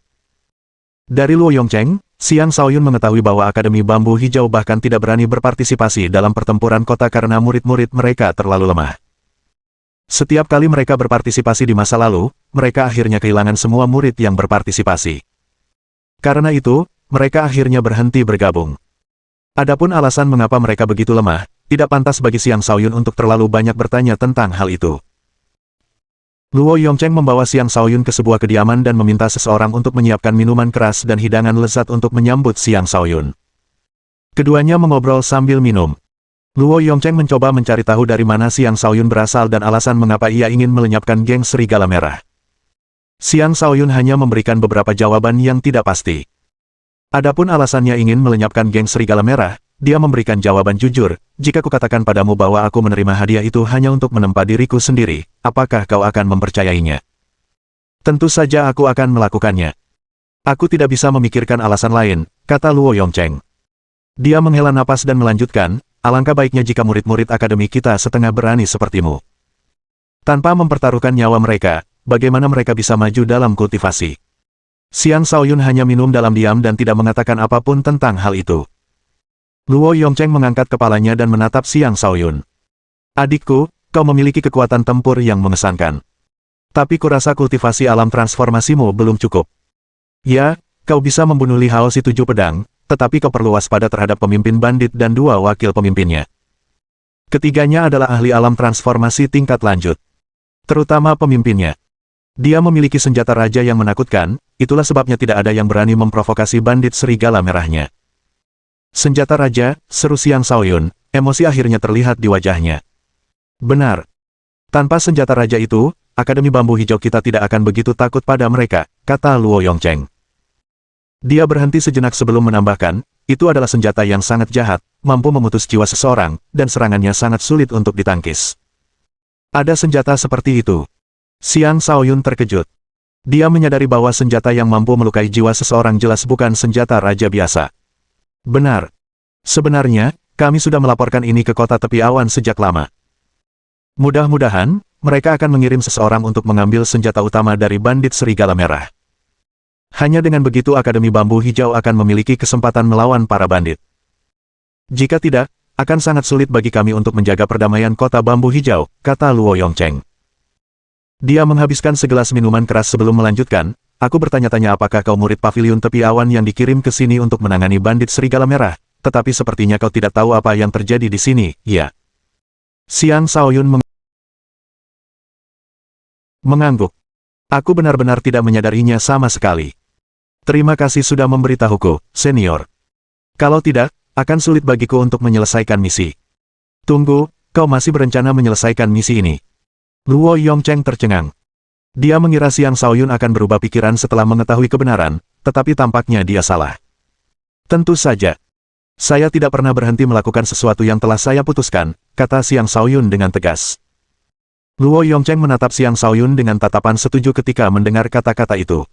Speaker 1: Dari Luo Yongcheng, Xiang Shaoyun mengetahui bahwa Akademi Bambu Hijau bahkan tidak berani berpartisipasi dalam pertempuran kota karena murid-murid mereka terlalu lemah. Setiap kali mereka berpartisipasi di masa lalu, mereka akhirnya kehilangan semua murid yang berpartisipasi. Karena itu, mereka akhirnya berhenti bergabung. Adapun alasan mengapa mereka begitu lemah, tidak pantas bagi Xiang Shaoyun untuk terlalu banyak bertanya tentang hal itu. Luo Yongcheng membawa Xiang Shaoyun ke sebuah kediaman dan meminta seseorang untuk menyiapkan minuman keras dan hidangan lezat untuk menyambut Xiang Shaoyun. Keduanya mengobrol sambil minum. Luo Yongcheng mencoba mencari tahu dari mana Xiang Shaoyun berasal dan alasan mengapa ia ingin melenyapkan geng Serigala Merah. Xiang Shaoyun hanya memberikan beberapa jawaban yang tidak pasti. Adapun alasannya ingin melenyapkan geng Serigala Merah, dia memberikan jawaban jujur, "Jika kukatakan padamu bahwa aku menerima hadiah itu hanya untuk menempa diriku sendiri, apakah kau akan mempercayainya?" "Tentu saja aku akan melakukannya. Aku tidak bisa memikirkan alasan lain," kata Luo Yongcheng. Dia menghela napas dan melanjutkan, "Alangkah baiknya jika murid-murid akademi kita setengah berani sepertimu. Tanpa mempertaruhkan nyawa mereka, bagaimana mereka bisa maju dalam kultivasi?" Xiang Shaoyun hanya minum dalam diam dan tidak mengatakan apapun tentang hal itu. Luo Yongcheng mengangkat kepalanya dan menatap Xiang Shaoyun. "Adikku, kau memiliki kekuatan tempur yang mengesankan. Tapi kurasa kultivasi alam transformasimu belum cukup. Ya, kau bisa membunuh Li Hao si 7 pedang, tetapi kau perlu waspada terhadap pemimpin bandit dan 2 wakil pemimpinnya. Ketiganya adalah ahli alam transformasi tingkat lanjut. Terutama pemimpinnya. Dia memiliki senjata raja yang menakutkan, itulah sebabnya tidak ada yang berani memprovokasi bandit Serigala Merahnya." "Senjata raja," seru Xiang Shaoyun, emosi akhirnya terlihat di wajahnya. "Benar. Tanpa senjata raja itu, Akademi Bambu Hijau kita tidak akan begitu takut pada mereka," kata Luo Yongcheng. Dia berhenti sejenak sebelum menambahkan, "Itu adalah senjata yang sangat jahat, mampu memutus jiwa seseorang, dan serangannya sangat sulit untuk ditangkis." "Ada senjata seperti itu?" Xiang Shaoyun terkejut. Dia menyadari bahwa senjata yang mampu melukai jiwa seseorang jelas bukan senjata raja biasa. "Benar. Sebenarnya, kami sudah melaporkan ini ke kota tepi awan sejak lama. Mudah-mudahan, mereka akan mengirim seseorang untuk mengambil senjata utama dari bandit Serigala Merah. Hanya dengan begitu Akademi Bambu Hijau akan memiliki kesempatan melawan para bandit. Jika tidak, Akan sangat sulit bagi kami untuk menjaga perdamaian kota bambu hijau, kata Luo Yongcheng. Dia menghabiskan segelas minuman keras sebelum melanjutkan, aku bertanya-tanya apakah kau murid pavilion tepi awan yang dikirim ke sini untuk menangani bandit serigala merah, tetapi sepertinya kau tidak tahu apa yang terjadi di sini, ya. Xiang Shaoyun mengangguk. Aku benar-benar tidak menyadarinya sama sekali. Terima kasih sudah memberitahuku, senior. Kalau tidak, akan sulit bagiku untuk menyelesaikan misi. Tunggu, kau masih berencana menyelesaikan misi ini? Luo Yongcheng tercengang. Dia mengira Xiang Shaoyun akan berubah pikiran setelah mengetahui kebenaran, tetapi tampaknya dia salah. Tentu saja. Saya tidak pernah berhenti melakukan sesuatu yang telah saya putuskan, kata Xiang Shaoyun dengan tegas. Luo Yongcheng menatap Xiang Shaoyun dengan tatapan setuju ketika mendengar kata-kata itu.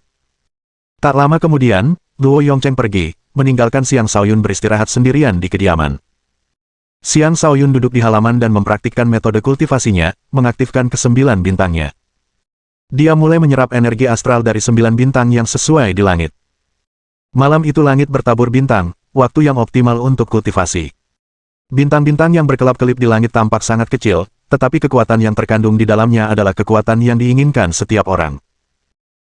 Speaker 1: Tak lama kemudian, Luo Yongcheng pergi, meninggalkan Xiang Shaoyun beristirahat sendirian di kediaman. Xiang Shaoyun duduk di halaman dan mempraktikkan metode kultivasinya, mengaktifkan ke-9 bintangnya. Dia mulai menyerap energi astral dari 9 bintang yang sesuai di langit. Malam itu langit bertabur bintang, waktu yang optimal untuk kultivasi. Bintang-bintang yang berkelap-kelip di langit tampak sangat kecil, tetapi kekuatan yang terkandung di dalamnya adalah kekuatan yang diinginkan setiap orang.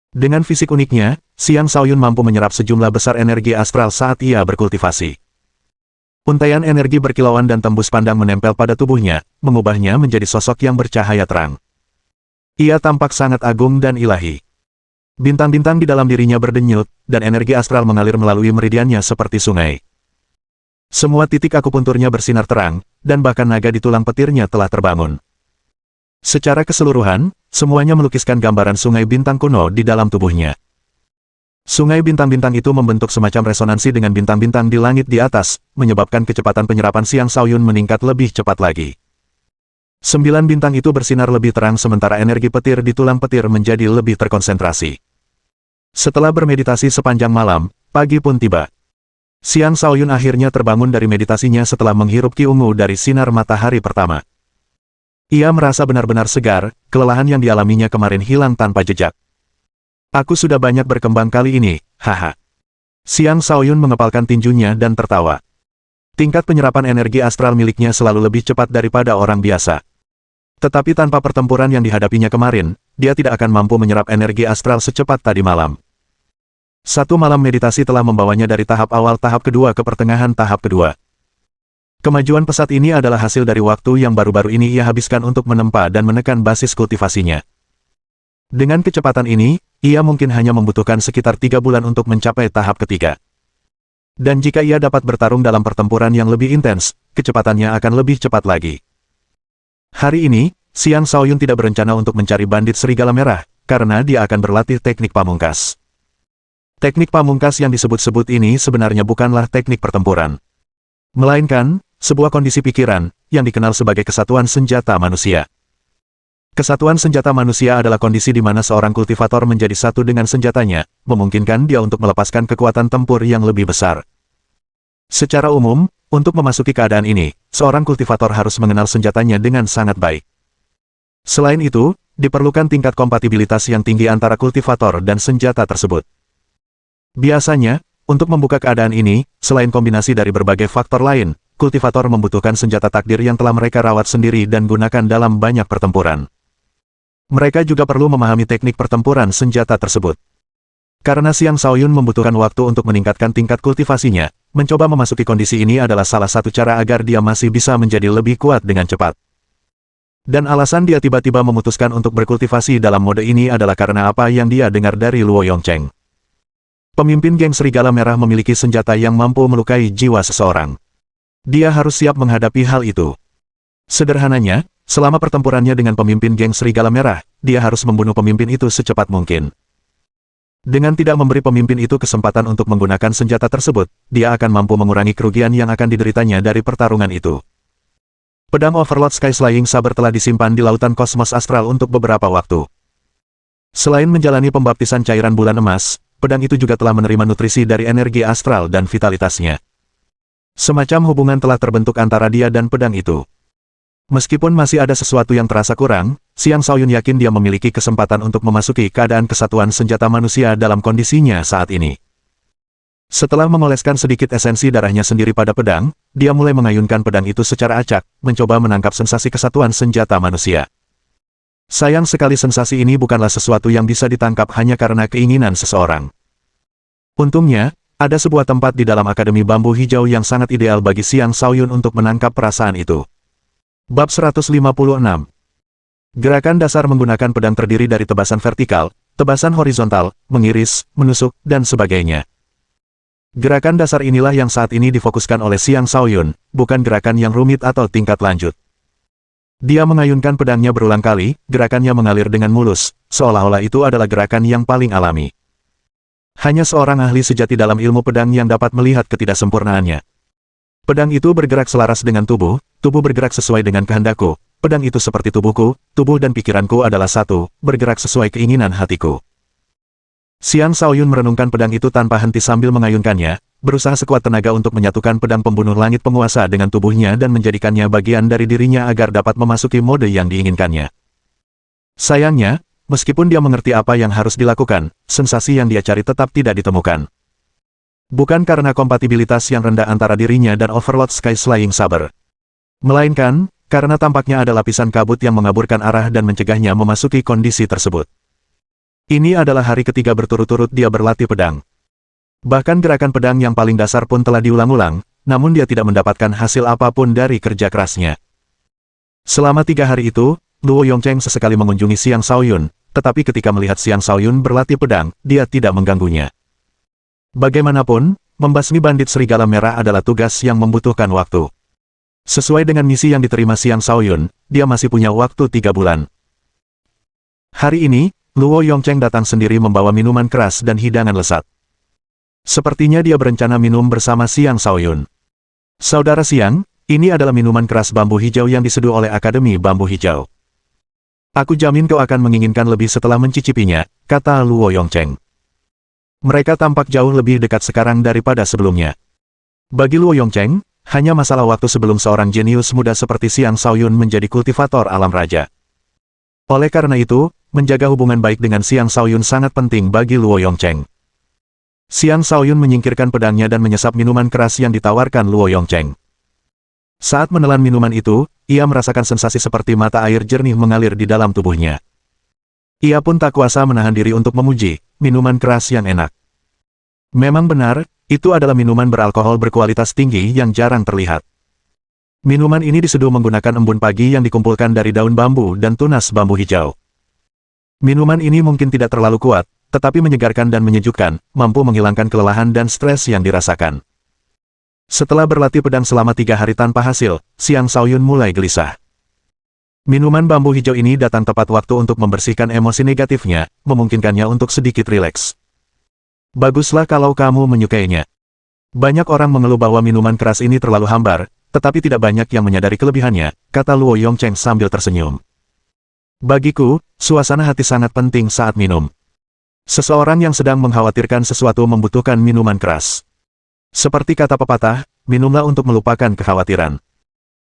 Speaker 1: Dengan fisik uniknya, Xiang Shaoyun mampu menyerap sejumlah besar energi astral saat ia berkultivasi. Untaian energi berkilauan dan tembus pandang menempel pada tubuhnya, mengubahnya menjadi sosok yang bercahaya terang. Ia tampak sangat agung dan ilahi. Bintang-bintang di dalam dirinya berdenyut, dan energi astral mengalir melalui meridiannya seperti sungai. Semua titik akupunturnya bersinar terang, dan bahkan naga di tulang petirnya telah terbangun. Secara keseluruhan, semuanya melukiskan gambaran sungai bintang kuno di dalam tubuhnya. Sungai bintang-bintang itu membentuk semacam resonansi dengan bintang-bintang di langit di atas, menyebabkan kecepatan penyerapan Xiang Shaoyun meningkat lebih cepat lagi. 9 bintang itu bersinar lebih terang sementara energi petir di tulang petir menjadi lebih terkonsentrasi. Setelah bermeditasi sepanjang malam, pagi pun tiba. Xiang Shaoyun akhirnya terbangun dari meditasinya setelah menghirup ki ungu dari sinar matahari pertama. Ia merasa benar-benar segar, kelelahan yang dialaminya kemarin hilang tanpa jejak. Aku sudah banyak berkembang kali ini, haha. Xiang Shaoyun mengepalkan tinjunya dan tertawa. Tingkat penyerapan energi astral miliknya selalu lebih cepat daripada orang biasa. Tetapi tanpa pertempuran yang dihadapinya kemarin, dia tidak akan mampu menyerap energi astral secepat tadi malam. Satu malam meditasi telah membawanya dari tahap awal tahap kedua ke pertengahan tahap kedua. Kemajuan pesat ini adalah hasil dari waktu yang baru-baru ini ia habiskan untuk menempa dan menekan basis kultivasinya. Dengan kecepatan ini, ia mungkin hanya membutuhkan sekitar 3 bulan untuk mencapai tahap ketiga. Dan jika ia dapat bertarung dalam pertempuran yang lebih intens, kecepatannya akan lebih cepat lagi. Hari ini, Xiang Shaoyun tidak berencana untuk mencari bandit serigala merah, karena dia akan berlatih teknik pamungkas. Teknik pamungkas yang disebut-sebut ini sebenarnya bukanlah teknik pertempuran. Melainkan, sebuah kondisi pikiran, yang dikenal sebagai kesatuan senjata manusia. Kesatuan senjata manusia adalah kondisi di mana seorang kultivator menjadi satu dengan senjatanya, memungkinkan dia untuk melepaskan kekuatan tempur yang lebih besar. Secara umum, untuk memasuki keadaan ini, seorang kultivator harus mengenal senjatanya dengan sangat baik. Selain itu, diperlukan tingkat kompatibilitas yang tinggi antara kultivator dan senjata tersebut. Biasanya, untuk membuka keadaan ini, selain kombinasi dari berbagai faktor lain, kultivator membutuhkan senjata takdir yang telah mereka rawat sendiri dan gunakan dalam banyak pertempuran. Mereka juga perlu memahami teknik pertempuran senjata tersebut. Karena Xiang Shaoyun membutuhkan waktu untuk meningkatkan tingkat kultivasinya, mencoba memasuki kondisi ini adalah salah satu cara agar dia masih bisa menjadi lebih kuat dengan cepat. Dan alasan dia tiba-tiba memutuskan untuk berkultivasi dalam mode ini adalah karena apa yang dia dengar dari Luo Yongcheng. Pemimpin geng serigala merah memiliki senjata yang mampu melukai jiwa seseorang. Dia harus siap menghadapi hal itu. Sederhananya, selama pertempurannya dengan pemimpin geng serigala merah, dia harus membunuh pemimpin itu secepat mungkin. Dengan tidak memberi pemimpin itu kesempatan untuk menggunakan senjata tersebut, dia akan mampu mengurangi kerugian yang akan dideritanya dari pertarungan itu. Pedang Overlord Sky Flying Saber telah disimpan di lautan kosmos astral untuk beberapa waktu. Selain menjalani pembaptisan cairan bulan emas, pedang itu juga telah menerima nutrisi dari energi astral dan vitalitasnya. Semacam hubungan telah terbentuk antara dia dan pedang itu. Meskipun masih ada sesuatu yang terasa kurang, Xiang Shaoyun yakin dia memiliki kesempatan untuk memasuki keadaan kesatuan senjata manusia dalam kondisinya saat ini. Setelah mengoleskan sedikit esensi darahnya sendiri pada pedang, dia mulai mengayunkan pedang itu secara acak, mencoba menangkap sensasi kesatuan senjata manusia. Sayang sekali sensasi ini bukanlah sesuatu yang bisa ditangkap hanya karena keinginan seseorang. Untungnya, ada sebuah tempat di dalam Akademi Bambu Hijau yang sangat ideal bagi Xiang Shaoyun untuk menangkap perasaan itu. Bab 156. Gerakan dasar menggunakan pedang terdiri dari tebasan vertikal, tebasan horizontal, mengiris, menusuk, dan sebagainya. Gerakan dasar inilah yang saat ini difokuskan oleh Xiang Shaoyun, bukan gerakan yang rumit atau tingkat lanjut. Dia mengayunkan pedangnya berulang kali, gerakannya mengalir dengan mulus, seolah-olah itu adalah gerakan yang paling alami. Hanya seorang ahli sejati dalam ilmu pedang yang dapat melihat ketidaksempurnaannya. Pedang itu bergerak selaras dengan tubuh bergerak sesuai dengan kehendakku, pedang itu seperti tubuhku, tubuh dan pikiranku adalah satu, bergerak sesuai keinginan hatiku. Xiang Shaoyun merenungkan pedang itu tanpa henti sambil mengayunkannya, berusaha sekuat tenaga untuk menyatukan pedang pembunuh langit penguasa dengan tubuhnya dan menjadikannya bagian dari dirinya agar dapat memasuki mode yang diinginkannya. Sayangnya, meskipun dia mengerti apa yang harus dilakukan, sensasi yang dia cari tetap tidak ditemukan. Bukan karena kompatibilitas yang rendah antara dirinya dan Overlord Sky Flying Saber. Melainkan, karena tampaknya ada lapisan kabut yang mengaburkan arah dan mencegahnya memasuki kondisi tersebut. Ini adalah hari ketiga berturut-turut dia berlatih pedang. Bahkan gerakan pedang yang paling dasar pun telah diulang-ulang, namun dia tidak mendapatkan hasil apapun dari kerja kerasnya. Selama 3 hari itu, Luo Yongcheng sesekali mengunjungi Xiang Shaoyun, tetapi ketika melihat Xiang Shaoyun berlatih pedang, dia tidak mengganggunya. Bagaimanapun, membasmi bandit serigala merah adalah tugas yang membutuhkan waktu. Sesuai dengan misi yang diterima Xiang Shaoyun, dia masih punya waktu 3 bulan. Hari ini, Luo Yongcheng datang sendiri membawa minuman keras dan hidangan lesat. Sepertinya dia berencana minum bersama Xiang Shaoyun. Saudara Xiang, ini adalah minuman keras bambu hijau yang diseduh oleh Akademi Bambu Hijau. Aku jamin kau akan menginginkan lebih setelah mencicipinya, kata Luo Yongcheng. Mereka tampak jauh lebih dekat sekarang daripada sebelumnya. Bagi Luo Yongcheng, hanya masalah waktu sebelum seorang jenius muda seperti Xiang Shaoyun menjadi kultivator alam raja. Oleh karena itu, menjaga hubungan baik dengan Xiang Shaoyun sangat penting bagi Luo Yongcheng. Xiang Shaoyun menyingkirkan pedangnya dan menyesap minuman keras yang ditawarkan Luo Yongcheng. Saat menelan minuman itu, ia merasakan sensasi seperti mata air jernih mengalir di dalam tubuhnya. Ia pun tak kuasa menahan diri untuk memuji, minuman keras yang enak. Memang benar, itu adalah minuman beralkohol berkualitas tinggi yang jarang terlihat. Minuman ini diseduh menggunakan embun pagi yang dikumpulkan dari daun bambu dan tunas bambu hijau. Minuman ini mungkin tidak terlalu kuat, tetapi menyegarkan dan menyejukkan, mampu menghilangkan kelelahan dan stres yang dirasakan. Setelah berlatih pedang selama 3 hari tanpa hasil, Xiang Shaoyun mulai gelisah. Minuman bambu hijau ini datang tepat waktu untuk membersihkan emosi negatifnya, memungkinkannya untuk sedikit rileks. Baguslah kalau kamu menyukainya. Banyak orang mengeluh bahwa minuman keras ini terlalu hambar, tetapi tidak banyak yang menyadari kelebihannya, kata Luo Yongcheng sambil tersenyum. Bagiku, suasana hati sangat penting saat minum. Seseorang yang sedang mengkhawatirkan sesuatu membutuhkan minuman keras. Seperti kata pepatah, minumlah untuk melupakan kekhawatiran.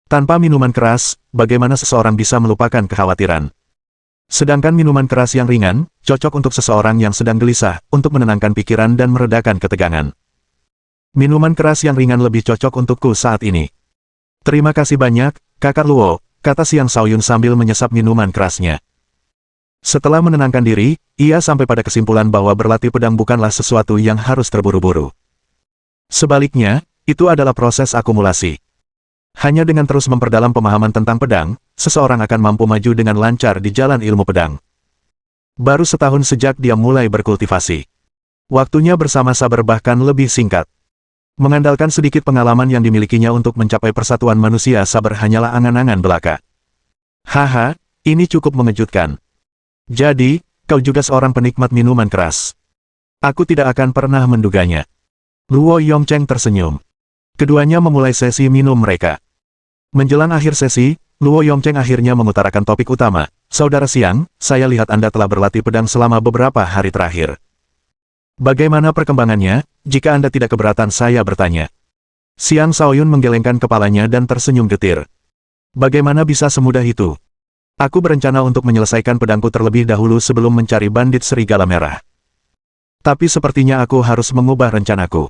Speaker 1: Tanpa minuman keras, bagaimana seseorang bisa melupakan kekhawatiran? Sedangkan minuman keras yang ringan, cocok untuk seseorang yang sedang gelisah, untuk menenangkan pikiran dan meredakan ketegangan. Minuman keras yang ringan lebih cocok untukku saat ini. Terima kasih banyak, Kakak Luo, kata Xiang Shaoyun sambil menyesap minuman kerasnya. Setelah menenangkan diri, ia sampai pada kesimpulan bahwa berlatih pedang bukanlah sesuatu yang harus terburu-buru. Sebaliknya, itu adalah proses akumulasi. Hanya dengan terus memperdalam pemahaman tentang pedang, seseorang akan mampu maju dengan lancar di jalan ilmu pedang. Baru setahun sejak dia mulai berkultivasi. Waktunya bersama Saber bahkan lebih singkat. Mengandalkan sedikit pengalaman yang dimilikinya untuk mencapai persatuan manusia, Saber hanyalah angan-angan belaka. Haha, ini cukup mengejutkan. Jadi, kau juga seorang penikmat minuman keras. Aku tidak akan pernah menduganya. Luo Yongcheng tersenyum. Keduanya memulai sesi minum mereka. Menjelang akhir sesi, Luo Yongcheng akhirnya mengutarakan topik utama. Saudara Xiang, saya lihat Anda telah berlatih pedang selama beberapa hari terakhir. Bagaimana perkembangannya, jika Anda tidak keberatan saya bertanya? Xiang Shaoyun menggelengkan kepalanya dan tersenyum getir. Bagaimana bisa semudah itu? Aku berencana untuk menyelesaikan pedangku terlebih dahulu sebelum mencari bandit serigala merah. Tapi sepertinya aku harus mengubah rencanaku.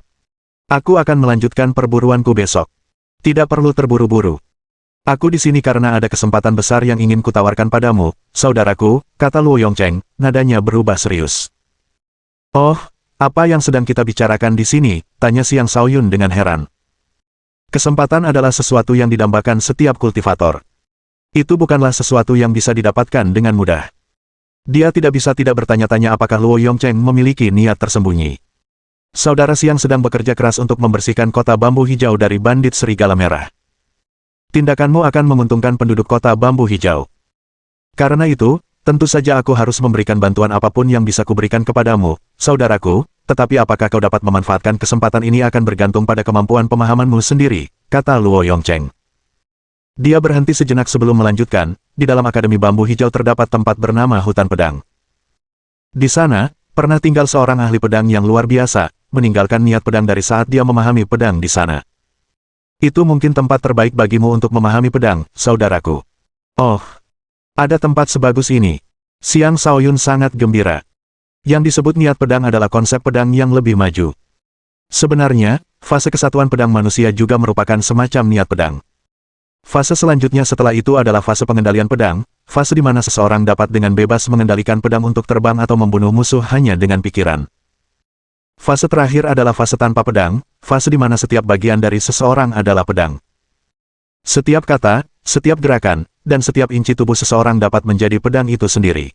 Speaker 1: Aku akan melanjutkan perburuanku besok. Tidak perlu terburu-buru. Aku di sini karena ada kesempatan besar yang ingin kutawarkan padamu, saudaraku, kata Luo Yongcheng, nadanya berubah serius. Oh, apa yang sedang kita bicarakan di sini? Tanya Xiang Shaoyun dengan heran. Kesempatan adalah sesuatu yang didambakan setiap kultivator. Itu bukanlah sesuatu yang bisa didapatkan dengan mudah. Dia tidak bisa tidak bertanya-tanya apakah Luo Yongcheng memiliki niat tersembunyi. Saudara Xiang sedang bekerja keras untuk membersihkan kota bambu hijau dari bandit serigala merah. Tindakanmu akan menguntungkan penduduk kota bambu hijau. Karena itu, tentu saja aku harus memberikan bantuan apapun yang bisa kuberikan kepadamu, saudaraku, tetapi apakah kau dapat memanfaatkan kesempatan ini akan bergantung pada kemampuan pemahamanmu sendiri, kata Luo Yongcheng. Dia berhenti sejenak sebelum melanjutkan, di dalam Akademi Bambu Hijau terdapat tempat bernama Hutan Pedang. Di sana, pernah tinggal seorang ahli pedang yang luar biasa, meninggalkan niat pedang dari saat dia memahami pedang di sana. Itu mungkin tempat terbaik bagimu untuk memahami pedang, saudaraku. Oh, ada tempat sebagus ini. Xiang Shaoyun sangat gembira. Yang disebut niat pedang adalah konsep pedang yang lebih maju. Sebenarnya, fase kesatuan pedang manusia juga merupakan semacam niat pedang. Fase selanjutnya setelah itu adalah fase pengendalian pedang, fase di mana seseorang dapat dengan bebas mengendalikan pedang untuk terbang atau membunuh musuh hanya dengan pikiran. Fase terakhir adalah fase tanpa pedang, fase di mana setiap bagian dari seseorang adalah pedang. Setiap kata, setiap gerakan, dan setiap inci tubuh seseorang dapat menjadi pedang itu sendiri.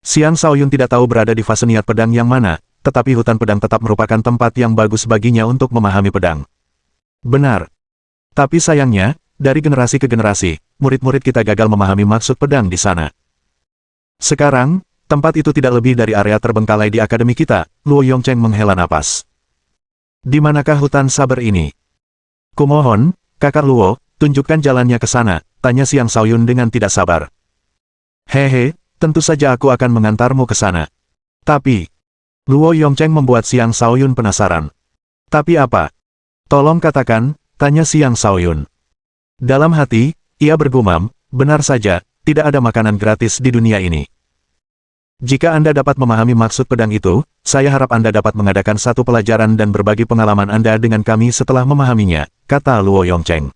Speaker 1: Xiang Shaoyun tidak tahu berada di fase niat pedang yang mana, tetapi hutan pedang tetap merupakan tempat yang bagus baginya untuk memahami pedang. Benar. Tapi sayangnya, dari generasi ke generasi, murid-murid kita gagal memahami maksud pedang di sana. Sekarang, tempat itu tidak lebih dari area terbengkalai di akademi kita. Luo Yongcheng menghela napas. Di manakah hutan sabar ini? Kumohon, kakak Luo, tunjukkan jalannya ke sana, tanya Xiang Shaoyun dengan tidak sabar. Hehe, tentu saja aku akan mengantarmu ke sana. Tapi, Luo Yongcheng membuat Xiang Shaoyun penasaran. Tapi apa? Tolong katakan, tanya Xiang Shaoyun. Dalam hati, ia bergumam, benar saja, tidak ada makanan gratis di dunia ini. Jika Anda dapat memahami maksud pedang itu, saya harap Anda dapat mengadakan satu pelajaran dan berbagi pengalaman Anda dengan kami setelah memahaminya, kata Luo Yongcheng.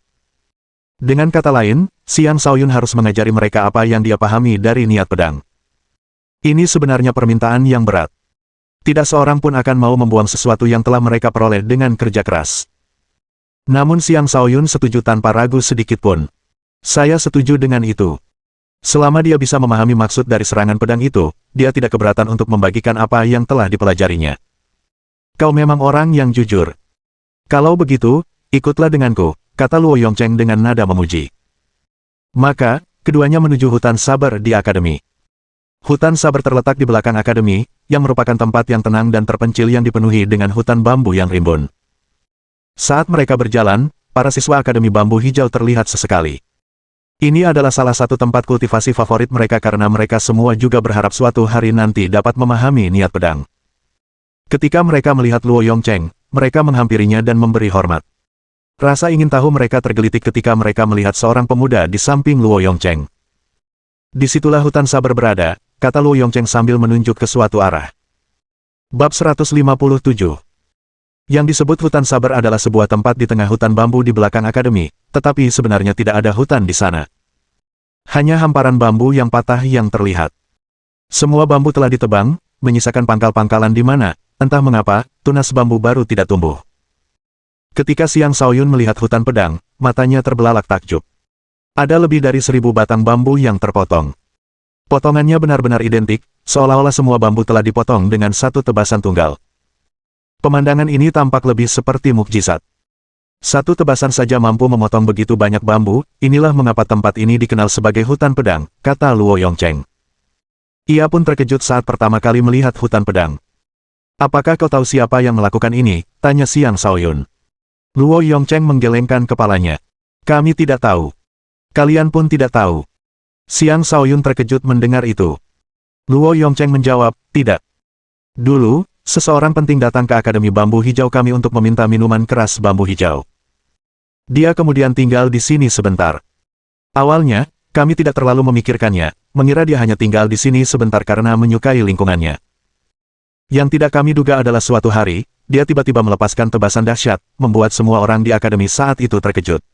Speaker 1: Dengan kata lain, Xiang Shaoyun harus mengajari mereka apa yang dia pahami dari niat pedang. Ini sebenarnya permintaan yang berat. Tidak seorang pun akan mau membuang sesuatu yang telah mereka peroleh dengan kerja keras. Namun Xiang Shaoyun setuju tanpa ragu sedikit pun. Saya setuju dengan itu. Selama dia bisa memahami maksud dari serangan pedang itu, dia tidak keberatan untuk membagikan apa yang telah dipelajarinya. Kau memang orang yang jujur. Kalau begitu, ikutlah denganku, kata Luo Yongcheng dengan nada memuji. Maka, keduanya menuju hutan sabar di akademi. Hutan sabar terletak di belakang akademi, yang merupakan tempat yang tenang dan terpencil yang dipenuhi dengan hutan bambu yang rimbun. Saat mereka berjalan, para siswa Akademi Bambu Hijau terlihat sesekali. Ini adalah salah satu tempat kultivasi favorit mereka karena mereka semua juga berharap suatu hari nanti dapat memahami niat pedang. Ketika mereka melihat Luo Yongcheng, mereka menghampirinya dan memberi hormat. Rasa ingin tahu mereka tergelitik ketika mereka melihat seorang pemuda di samping Luo Yongcheng. Disitulah hutan sabar berada, kata Luo Yongcheng sambil menunjuk ke suatu arah. Bab 157. Yang disebut hutan sabar adalah sebuah tempat di tengah hutan bambu di belakang akademi, tetapi sebenarnya tidak ada hutan di sana. Hanya hamparan bambu yang patah yang terlihat. Semua bambu telah ditebang, menyisakan pangkal-pangkalan di mana, entah mengapa, tunas bambu baru tidak tumbuh. Ketika Xiang Shaoyun melihat hutan pedang, matanya terbelalak takjub. Ada lebih dari 1000 batang bambu yang terpotong. Potongannya benar-benar identik, seolah-olah semua bambu telah dipotong dengan satu tebasan tunggal. Pemandangan ini tampak lebih seperti mukjizat. Satu tebasan saja mampu memotong begitu banyak bambu, inilah mengapa tempat ini dikenal sebagai hutan pedang, kata Luo Yongcheng. Ia pun terkejut saat pertama kali melihat hutan pedang. Apakah kau tahu siapa yang melakukan ini? Tanya Xiang Shaoyun. Luo Yongcheng menggelengkan kepalanya. Kami tidak tahu. Kalian pun tidak tahu. Xiang Shaoyun terkejut mendengar itu. Luo Yongcheng menjawab, tidak. Dulu, seseorang penting datang ke Akademi Bambu Hijau kami untuk meminta minuman keras bambu hijau. Dia kemudian tinggal di sini sebentar. Awalnya, kami tidak terlalu memikirkannya, mengira dia hanya tinggal di sini sebentar karena menyukai lingkungannya. Yang tidak kami duga adalah suatu hari, dia tiba-tiba melepaskan tebasan dahsyat, membuat semua orang di akademi saat itu terkejut.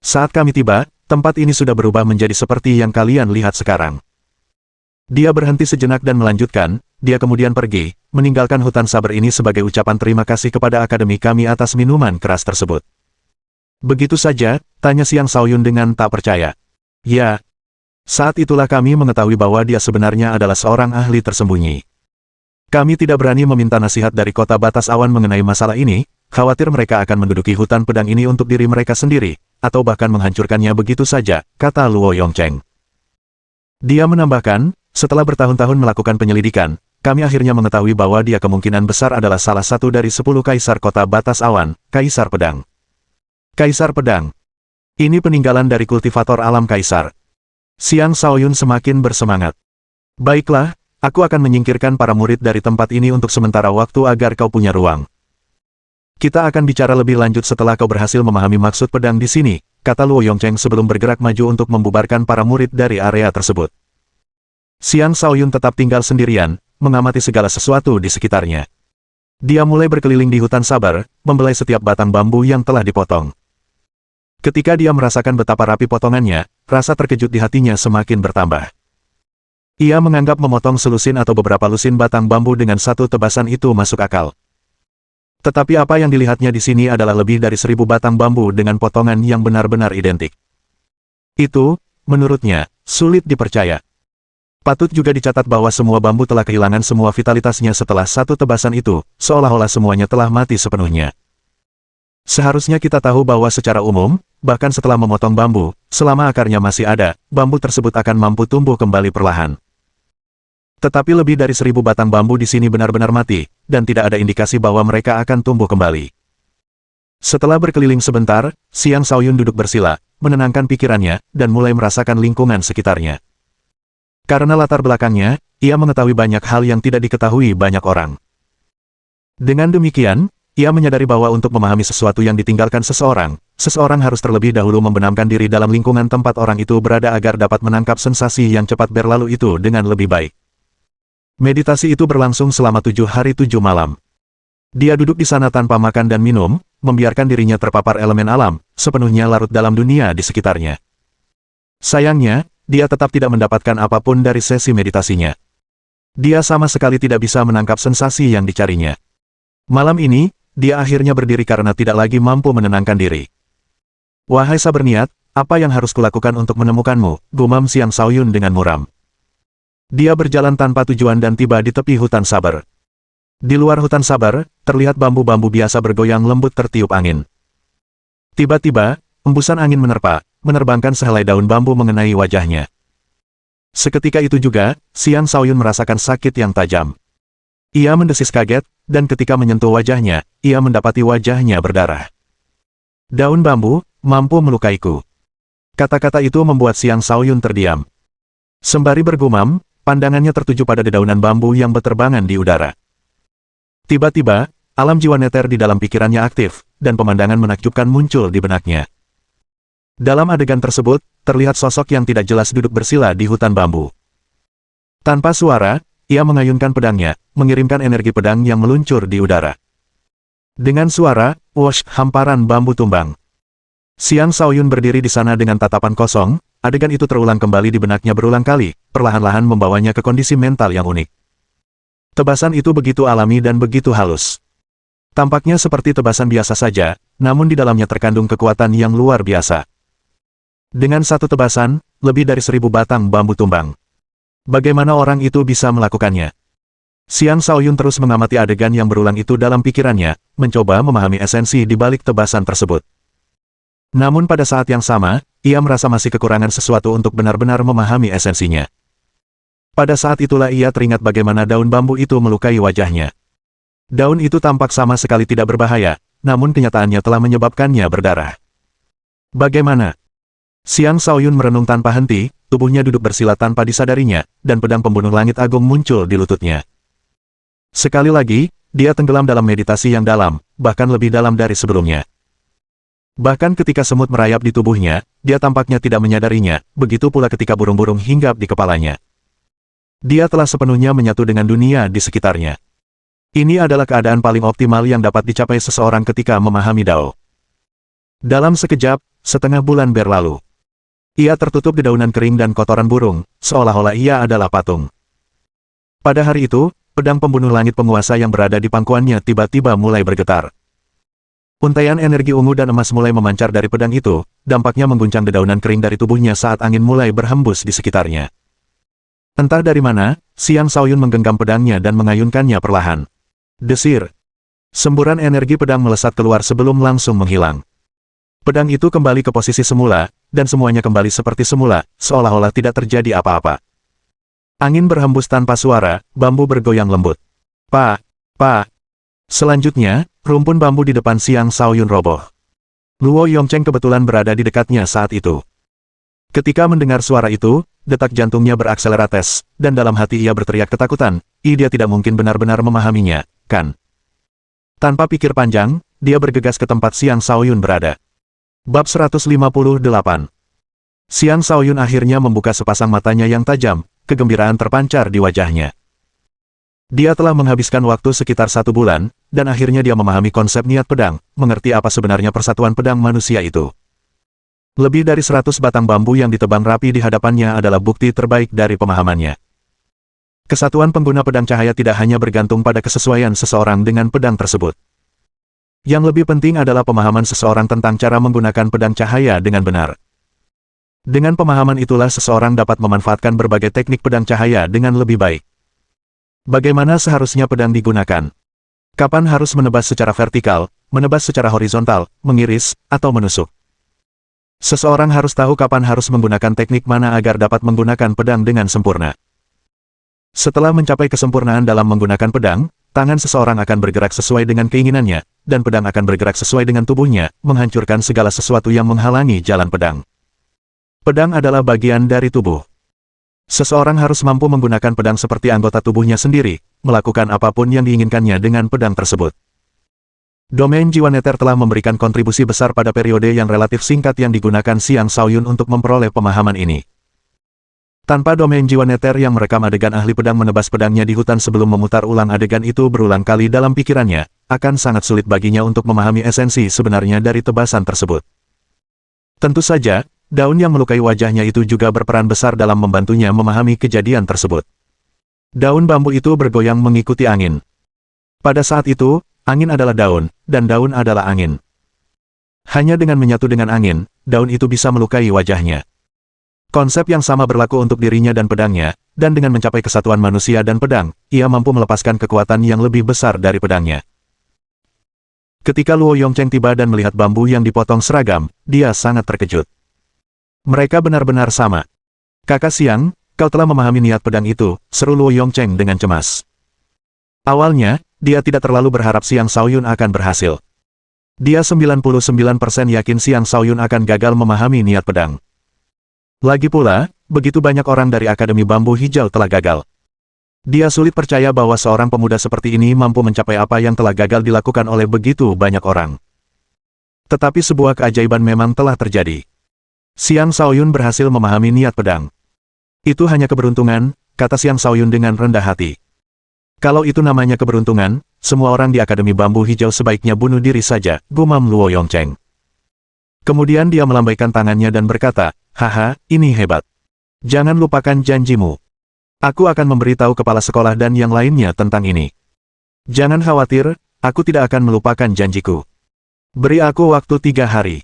Speaker 1: Saat kami tiba, tempat ini sudah berubah menjadi seperti yang kalian lihat sekarang. Dia berhenti sejenak dan melanjutkan, dia kemudian pergi, meninggalkan hutan sabar ini sebagai ucapan terima kasih kepada akademi kami atas minuman keras tersebut. Begitu saja, tanya Xiang Shaoyun dengan tak percaya. Ya. Saat itulah kami mengetahui bahwa dia sebenarnya adalah seorang ahli tersembunyi. Kami tidak berani meminta nasihat dari kota batas awan mengenai masalah ini, khawatir mereka akan menduduki hutan pedang ini untuk diri mereka sendiri, atau bahkan menghancurkannya begitu saja, kata Luo Yongcheng. Dia menambahkan, setelah bertahun-tahun melakukan penyelidikan, kami akhirnya mengetahui bahwa dia kemungkinan besar adalah salah satu dari 10 kaisar kota batas awan, kaisar pedang. Kaisar pedang. Ini peninggalan dari kultivator alam kaisar. Xiang Shaoyun semakin bersemangat. Baiklah, aku akan menyingkirkan para murid dari tempat ini untuk sementara waktu agar kau punya ruang. Kita akan bicara lebih lanjut setelah kau berhasil memahami maksud pedang di sini, kata Luo Yongcheng sebelum bergerak maju untuk membubarkan para murid dari area tersebut. Xiang Shaoyun tetap tinggal sendirian, mengamati segala sesuatu di sekitarnya. Dia mulai berkeliling di hutan sabar, membelai setiap batang bambu yang telah dipotong. Ketika dia merasakan betapa rapi potongannya, rasa terkejut di hatinya semakin bertambah. Ia menganggap memotong selusin atau beberapa lusin batang bambu dengan satu tebasan itu masuk akal. Tetapi apa yang dilihatnya di sini adalah lebih dari 1000 batang bambu dengan potongan yang benar-benar identik. Itu, menurutnya, sulit dipercaya. Patut juga dicatat bahwa semua bambu telah kehilangan semua vitalitasnya setelah satu tebasan itu, seolah-olah semuanya telah mati sepenuhnya. Seharusnya kita tahu bahwa secara umum, bahkan setelah memotong bambu, selama akarnya masih ada, bambu tersebut akan mampu tumbuh kembali perlahan. Tetapi lebih dari 1000 batang bambu di sini benar-benar mati, dan tidak ada indikasi bahwa mereka akan tumbuh kembali. Setelah berkeliling sebentar, Xiang Shaoyun duduk bersila, menenangkan pikirannya, dan mulai merasakan lingkungan sekitarnya. Karena latar belakangnya, ia mengetahui banyak hal yang tidak diketahui banyak orang. Dengan demikian, ia menyadari bahwa untuk memahami sesuatu yang ditinggalkan seseorang, seseorang harus terlebih dahulu membenamkan diri dalam lingkungan tempat orang itu berada agar dapat menangkap sensasi yang cepat berlalu itu dengan lebih baik. Meditasi itu berlangsung selama 7 hari 7 malam. Dia duduk di sana tanpa makan dan minum, membiarkan dirinya terpapar elemen alam, sepenuhnya larut dalam dunia di sekitarnya. Sayangnya, dia tetap tidak mendapatkan apapun dari sesi meditasinya. Dia sama sekali tidak bisa menangkap sensasi yang dicarinya. Malam ini, dia akhirnya berdiri karena tidak lagi mampu menenangkan diri. Wahai saberniat, apa yang harus kulakukan untuk menemukanmu, gumam Xiang Shaoyun dengan muram. Dia berjalan tanpa tujuan dan tiba di tepi hutan sabar. Di luar hutan sabar, terlihat bambu-bambu biasa bergoyang lembut tertiup angin. Tiba-tiba, embusan angin menerbangkan sehelai daun bambu mengenai wajahnya. Seketika itu juga, Xiang Shaoyun merasakan sakit yang tajam. Ia mendesis kaget, dan ketika menyentuh wajahnya, ia mendapati wajahnya berdarah. Daun bambu, mampu melukaiku. Kata-kata itu membuat Xiang Shaoyun terdiam. Sembari bergumam, pandangannya tertuju pada dedaunan bambu yang berterbangan di udara. Tiba-tiba, alam jiwa neter di dalam pikirannya aktif, dan pemandangan menakjubkan muncul di benaknya. Dalam adegan tersebut, terlihat sosok yang tidak jelas duduk bersila di hutan bambu. Tanpa suara, ia mengayunkan pedangnya, mengirimkan energi pedang yang meluncur di udara. Dengan suara, wosh, hamparan bambu tumbang. Xiang Shaoyun berdiri di sana dengan tatapan kosong, adegan itu terulang kembali di benaknya berulang kali, perlahan-lahan membawanya ke kondisi mental yang unik. Tebasan itu begitu alami dan begitu halus. Tampaknya seperti tebasan biasa saja, namun di dalamnya terkandung kekuatan yang luar biasa. Dengan satu tebasan, lebih dari 1000 batang bambu tumbang. Bagaimana orang itu bisa melakukannya? Xiang Shaoyun terus mengamati adegan yang berulang itu dalam pikirannya, mencoba memahami esensi di balik tebasan tersebut. Namun pada saat yang sama, ia merasa masih kekurangan sesuatu untuk benar-benar memahami esensinya. Pada saat itulah ia teringat bagaimana daun bambu itu melukai wajahnya. Daun itu tampak sama sekali tidak berbahaya, namun kenyataannya telah menyebabkannya berdarah. Bagaimana? Xiang Shaoyun merenung tanpa henti, tubuhnya duduk bersila tanpa disadarinya, dan pedang pembunuh langit agung muncul di lututnya. Sekali lagi, dia tenggelam dalam meditasi yang dalam, bahkan lebih dalam dari sebelumnya. Bahkan ketika semut merayap di tubuhnya, dia tampaknya tidak menyadarinya, begitu pula ketika burung-burung hinggap di kepalanya. Dia telah sepenuhnya menyatu dengan dunia di sekitarnya. Ini adalah keadaan paling optimal yang dapat dicapai seseorang ketika memahami Dao. Dalam sekejap, setengah bulan berlalu. Ia tertutup dedaunan kering dan kotoran burung, seolah-olah ia adalah patung. Pada hari itu, pedang pembunuh langit penguasa yang berada di pangkuannya tiba-tiba mulai bergetar. Untaian energi ungu dan emas mulai memancar dari pedang itu, dampaknya mengguncang dedaunan kering dari tubuhnya saat angin mulai berhembus di sekitarnya. Entah dari mana, Xiang Shaoyun menggenggam pedangnya dan mengayunkannya perlahan. Desir. Semburan energi pedang melesat keluar sebelum langsung menghilang. Pedang itu kembali ke posisi semula, dan semuanya kembali seperti semula, seolah-olah tidak terjadi apa-apa. Angin berhembus tanpa suara, bambu bergoyang lembut. Pa. Selanjutnya, rumpun bambu di depan Xiang Shaoyun roboh. Luo Yongcheng kebetulan berada di dekatnya saat itu. Ketika mendengar suara itu, detak jantungnya berakselerates, dan dalam hati ia berteriak ketakutan, dia tidak mungkin benar-benar memahaminya, kan? Tanpa pikir panjang, dia bergegas ke tempat Xiang Shaoyun berada. Bab 158. Xiang Shaoyun akhirnya membuka sepasang matanya yang tajam, kegembiraan terpancar di wajahnya. Dia telah menghabiskan waktu sekitar 1 bulan, dan akhirnya dia memahami konsep niat pedang, mengerti apa sebenarnya persatuan pedang manusia itu. Lebih dari 100 batang bambu yang ditebang rapi di hadapannya adalah bukti terbaik dari pemahamannya. Kesatuan pengguna pedang cahaya tidak hanya bergantung pada kesesuaian seseorang dengan pedang tersebut. Yang lebih penting adalah pemahaman seseorang tentang cara menggunakan pedang cahaya dengan benar. Dengan pemahaman itulah seseorang dapat memanfaatkan berbagai teknik pedang cahaya dengan lebih baik. Bagaimana seharusnya pedang digunakan? Kapan harus menebas secara vertikal, menebas secara horizontal, mengiris, atau menusuk? Seseorang harus tahu kapan harus menggunakan teknik mana agar dapat menggunakan pedang dengan sempurna. Setelah mencapai kesempurnaan dalam menggunakan pedang, tangan seseorang akan bergerak sesuai dengan keinginannya, dan pedang akan bergerak sesuai dengan tubuhnya, menghancurkan segala sesuatu yang menghalangi jalan pedang. Pedang adalah bagian dari tubuh. Seseorang harus mampu menggunakan pedang seperti anggota tubuhnya sendiri, melakukan apapun yang diinginkannya dengan pedang tersebut. Domain jiwa neter telah memberikan kontribusi besar pada periode yang relatif singkat yang digunakan Xiang Shaoyun untuk memperoleh pemahaman ini. Tanpa domain jiwa neter yang merekam adegan ahli pedang menebas pedangnya di hutan sebelum memutar ulang adegan itu berulang kali dalam pikirannya, akan sangat sulit baginya untuk memahami esensi sebenarnya dari tebasan tersebut. Tentu saja, daun yang melukai wajahnya itu juga berperan besar dalam membantunya memahami kejadian tersebut. Daun bambu itu bergoyang mengikuti angin. Pada saat itu, angin adalah daun, dan daun adalah angin. Hanya dengan menyatu dengan angin, daun itu bisa melukai wajahnya. Konsep yang sama berlaku untuk dirinya dan pedangnya, dan dengan mencapai kesatuan manusia dan pedang, ia mampu melepaskan kekuatan yang lebih besar dari pedangnya. Ketika Luo Yongcheng tiba dan melihat bambu yang dipotong seragam, dia sangat terkejut. Mereka benar-benar sama. Kakak Xiang, kau telah memahami niat pedang itu, seru Luo Yongcheng dengan cemas. Awalnya, dia tidak terlalu berharap Xiang Shaoyun akan berhasil. Dia 99% yakin Xiang Shaoyun akan gagal memahami niat pedang. Lagi pula, begitu banyak orang dari Akademi Bambu Hijau telah gagal. Dia sulit percaya bahwa seorang pemuda seperti ini mampu mencapai apa yang telah gagal dilakukan oleh begitu banyak orang. Tetapi sebuah keajaiban memang telah terjadi. Xiang Shaoyun berhasil memahami niat pedang. Itu hanya keberuntungan, kata Xiang Shaoyun dengan rendah hati. Kalau itu namanya keberuntungan, semua orang di Akademi Bambu Hijau sebaiknya bunuh diri saja, gumam Luo Yongcheng. Kemudian dia melambaikan tangannya dan berkata, haha, ini hebat. Jangan lupakan janjimu. Aku akan memberitahu kepala sekolah dan yang lainnya tentang ini. Jangan khawatir, aku tidak akan melupakan janjiku. Beri aku waktu 3 hari.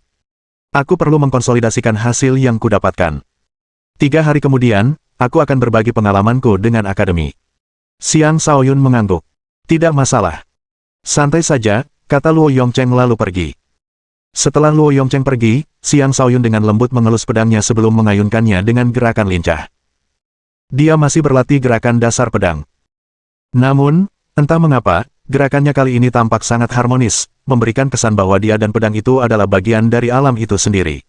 Speaker 1: Aku perlu mengkonsolidasikan hasil yang kudapatkan. 3 hari kemudian, aku akan berbagi pengalamanku dengan akademi. Xiang Shaoyun mengangguk. Tidak masalah. Santai saja, kata Luo Yongcheng lalu pergi. Setelah Luo Yongcheng pergi, Xiang Shaoyun dengan lembut mengelus pedangnya sebelum mengayunkannya dengan gerakan lincah. Dia masih berlatih gerakan dasar pedang. Namun, entah mengapa, gerakannya kali ini tampak sangat harmonis, memberikan kesan bahwa dia dan pedang itu adalah bagian dari alam itu sendiri.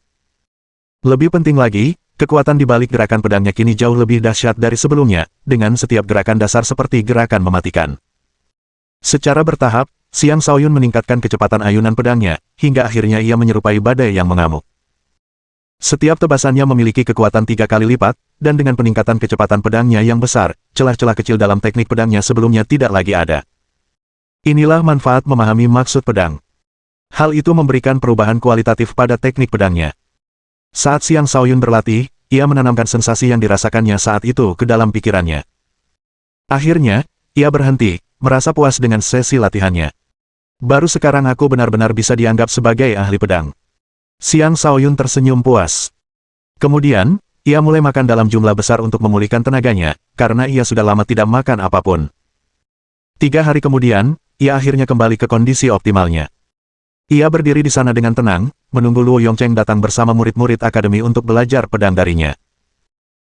Speaker 1: Lebih penting lagi, kekuatan di balik gerakan pedangnya kini jauh lebih dahsyat dari sebelumnya, dengan setiap gerakan dasar seperti gerakan mematikan. Secara bertahap, Xiang Shaoyun meningkatkan kecepatan ayunan pedangnya, hingga akhirnya ia menyerupai badai yang mengamuk. Setiap tebasannya memiliki kekuatan 3 kali lipat, dan dengan peningkatan kecepatan pedangnya yang besar, celah-celah kecil dalam teknik pedangnya sebelumnya tidak lagi ada. Inilah manfaat memahami maksud pedang. Hal itu memberikan perubahan kualitatif pada teknik pedangnya. Saat Xiang Shaoyun berlatih, ia menanamkan sensasi yang dirasakannya saat itu ke dalam pikirannya. Akhirnya, ia berhenti, merasa puas dengan sesi latihannya. Baru sekarang aku benar-benar bisa dianggap sebagai ahli pedang. Xiang Shaoyun tersenyum puas. Kemudian, ia mulai makan dalam jumlah besar untuk memulihkan tenaganya, karena ia sudah lama tidak makan apapun. 3 hari kemudian, ia akhirnya kembali ke kondisi optimalnya. Ia berdiri di sana dengan tenang, menunggu Luo Yongcheng datang bersama murid-murid akademi untuk belajar pedang darinya.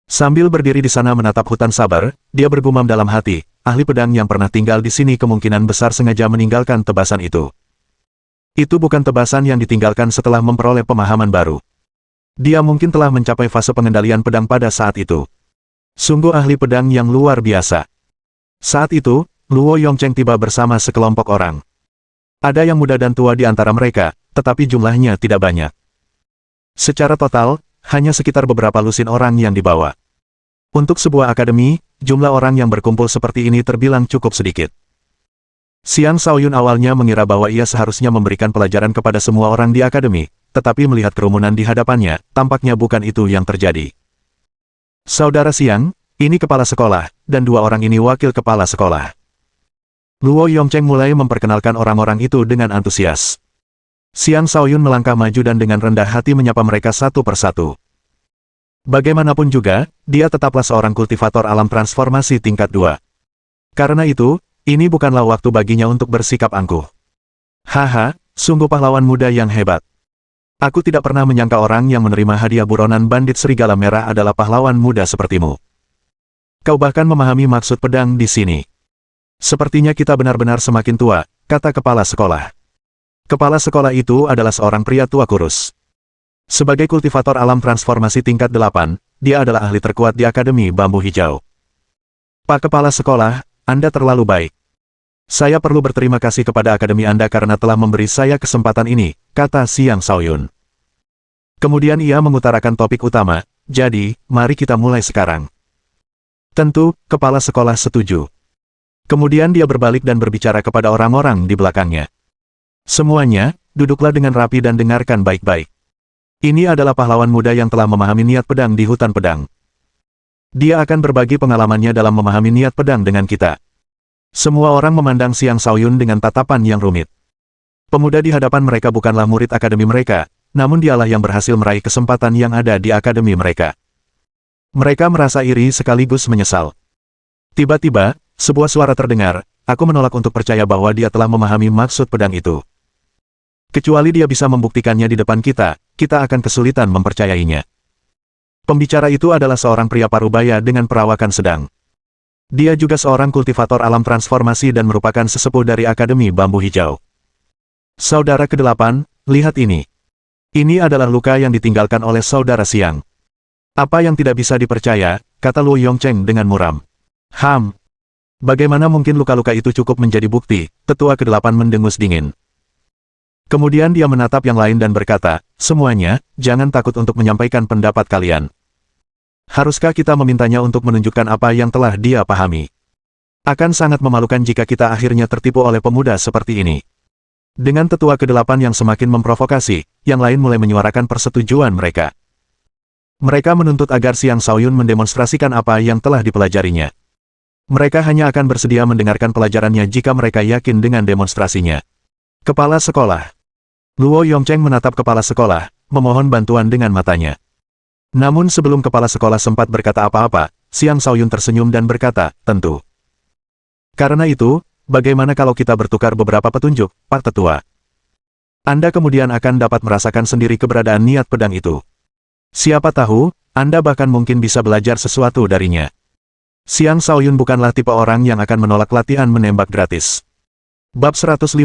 Speaker 1: Sambil berdiri di sana menatap hutan sabar, dia bergumam dalam hati, ahli pedang yang pernah tinggal di sini kemungkinan besar sengaja meninggalkan tebasan itu. Itu bukan tebasan yang ditinggalkan setelah memperoleh pemahaman baru. Dia mungkin telah mencapai fase pengendalian pedang pada saat itu. Sungguh ahli pedang yang luar biasa. Saat itu, Luo Yongcheng tiba bersama sekelompok orang. Ada yang muda dan tua di antara mereka, tetapi jumlahnya tidak banyak. Secara total, hanya sekitar beberapa lusin orang yang dibawa. Untuk sebuah akademi, jumlah orang yang berkumpul seperti ini terbilang cukup sedikit. Xiang Shaoyun awalnya mengira bahwa ia seharusnya memberikan pelajaran kepada semua orang di akademi, tetapi melihat kerumunan di hadapannya, tampaknya bukan itu yang terjadi. Saudara Xiang, ini kepala sekolah, dan 2 orang ini wakil kepala sekolah. Luo Yongcheng mulai memperkenalkan orang-orang itu dengan antusias. Xiang Shaoyun melangkah maju dan dengan rendah hati menyapa mereka satu persatu. Bagaimanapun juga, dia tetaplah seorang kultivator alam transformasi tingkat 2. Karena itu, ini bukanlah waktu baginya untuk bersikap angkuh. Haha, sungguh pahlawan muda yang hebat. Aku tidak pernah menyangka orang yang menerima hadiah buronan bandit serigala merah adalah pahlawan muda sepertimu. Kau bahkan memahami maksud pedang di sini. Sepertinya kita benar-benar semakin tua, kata kepala sekolah. Kepala sekolah itu adalah seorang pria tua kurus. Sebagai kultivator alam transformasi tingkat 8, dia adalah ahli terkuat di Akademi Bambu Hijau. Pak Kepala Sekolah, Anda terlalu baik. Saya perlu berterima kasih kepada Akademi Anda karena telah memberi saya kesempatan ini, kata Xiang Shaoyun. Kemudian ia mengutarakan topik utama, jadi, mari kita mulai sekarang. Tentu, Kepala Sekolah setuju. Kemudian dia berbalik dan berbicara kepada orang-orang di belakangnya. Semuanya, duduklah dengan rapi dan dengarkan baik-baik. Ini adalah pahlawan muda yang telah memahami niat pedang di hutan pedang. Dia akan berbagi pengalamannya dalam memahami niat pedang dengan kita. Semua orang memandang Xiang Shaoyun dengan tatapan yang rumit. Pemuda di hadapan mereka bukanlah murid akademi mereka, namun dialah yang berhasil meraih kesempatan yang ada di akademi mereka. Mereka merasa iri sekaligus menyesal. Tiba-tiba, sebuah suara terdengar, aku menolak untuk percaya bahwa dia telah memahami maksud pedang itu. Kecuali dia bisa membuktikannya di depan kita, kita akan kesulitan mempercayainya. Pembicara itu adalah seorang pria parubaya dengan perawakan sedang. Dia juga seorang kultivator alam transformasi dan merupakan sesepuh dari Akademi Bambu Hijau. Saudara ke-8, lihat ini. Ini adalah luka yang ditinggalkan oleh saudara Xiang. Apa yang tidak bisa dipercaya, kata Luo Yongcheng dengan muram. Bagaimana mungkin luka-luka itu cukup menjadi bukti, tetua ke-8 mendengus dingin. Kemudian dia menatap yang lain dan berkata, semuanya, jangan takut untuk menyampaikan pendapat kalian. Haruskah kita memintanya untuk menunjukkan apa yang telah dia pahami? Akan sangat memalukan jika kita akhirnya tertipu oleh pemuda seperti ini. Dengan tetua ke-8 yang semakin memprovokasi, yang lain mulai menyuarakan persetujuan mereka. Mereka menuntut agar Xiang Shaoyun mendemonstrasikan apa yang telah dipelajarinya. Mereka hanya akan bersedia mendengarkan pelajarannya jika mereka yakin dengan demonstrasinya. Kepala sekolah. Luo Yongcheng menatap kepala sekolah, memohon bantuan dengan matanya. Namun sebelum kepala sekolah sempat berkata apa-apa, Xiang Shaoyun tersenyum dan berkata, tentu. Karena itu, bagaimana kalau kita bertukar beberapa petunjuk, Pak Tetua? Anda kemudian akan dapat merasakan sendiri keberadaan niat pedang itu. Siapa tahu, Anda bahkan mungkin bisa belajar sesuatu darinya. Xiang Shaoyun bukanlah tipe orang yang akan menolak latihan menembak gratis. Bab 159.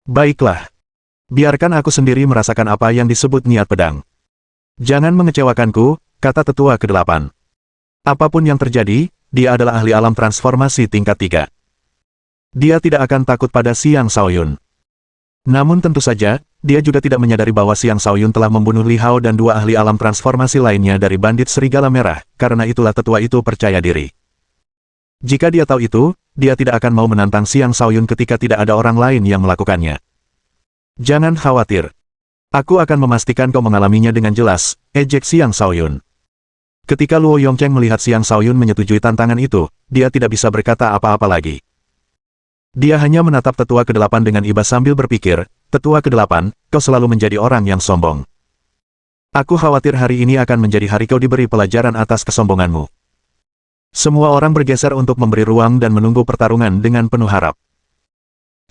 Speaker 1: Baiklah. Biarkan aku sendiri merasakan apa yang disebut niat pedang. Jangan mengecewakanku, kata tetua ke-8. Apapun yang terjadi, dia adalah ahli alam transformasi tingkat 3. Dia tidak akan takut pada Xiang Shaoyun. Namun tentu saja, dia juga tidak menyadari bahwa Xiang Shaoyun telah membunuh Li Hao dan 2 ahli alam transformasi lainnya dari bandit serigala merah, karena itulah tetua itu percaya diri. Jika dia tahu itu, dia tidak akan mau menantang Xiang Shaoyun ketika tidak ada orang lain yang melakukannya. Jangan khawatir. Aku akan memastikan kau mengalaminya dengan jelas, ejek Xiang Shaoyun. Ketika Luo Yongcheng melihat Xiang Shaoyun menyetujui tantangan itu, dia tidak bisa berkata apa-apa lagi. Dia hanya menatap tetua ke-8 dengan iba sambil berpikir, tetua ke-8, kau selalu menjadi orang yang sombong. Aku khawatir hari ini akan menjadi hari kau diberi pelajaran atas kesombonganmu. Semua orang bergeser untuk memberi ruang dan menunggu pertarungan dengan penuh harap.